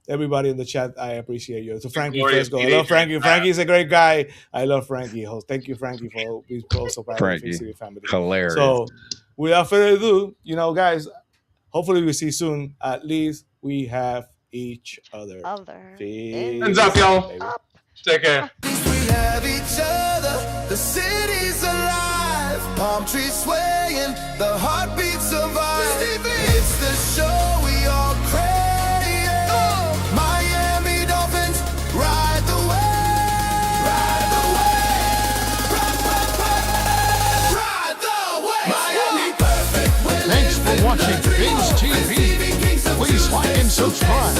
everybody in the chat, I appreciate you. To Frankie Gloria, Fresco, I love Frankie. Frankie's a great guy. I love Frankie. Thank you, Frankie, for being also part of the Fins family. Hilarious. So, without further ado, guys, hopefully we see you soon. At least we have each other. Hands up, y'all. Take care. We have each other. The city's alive. Palm trees swaying. The heartbeat survives. It's the show we all crave. Miami Dolphins ride the wave. Ride the wave. Ride the wave. Miami perfect. Thanks for watching Fins TV. Please like and subscribe.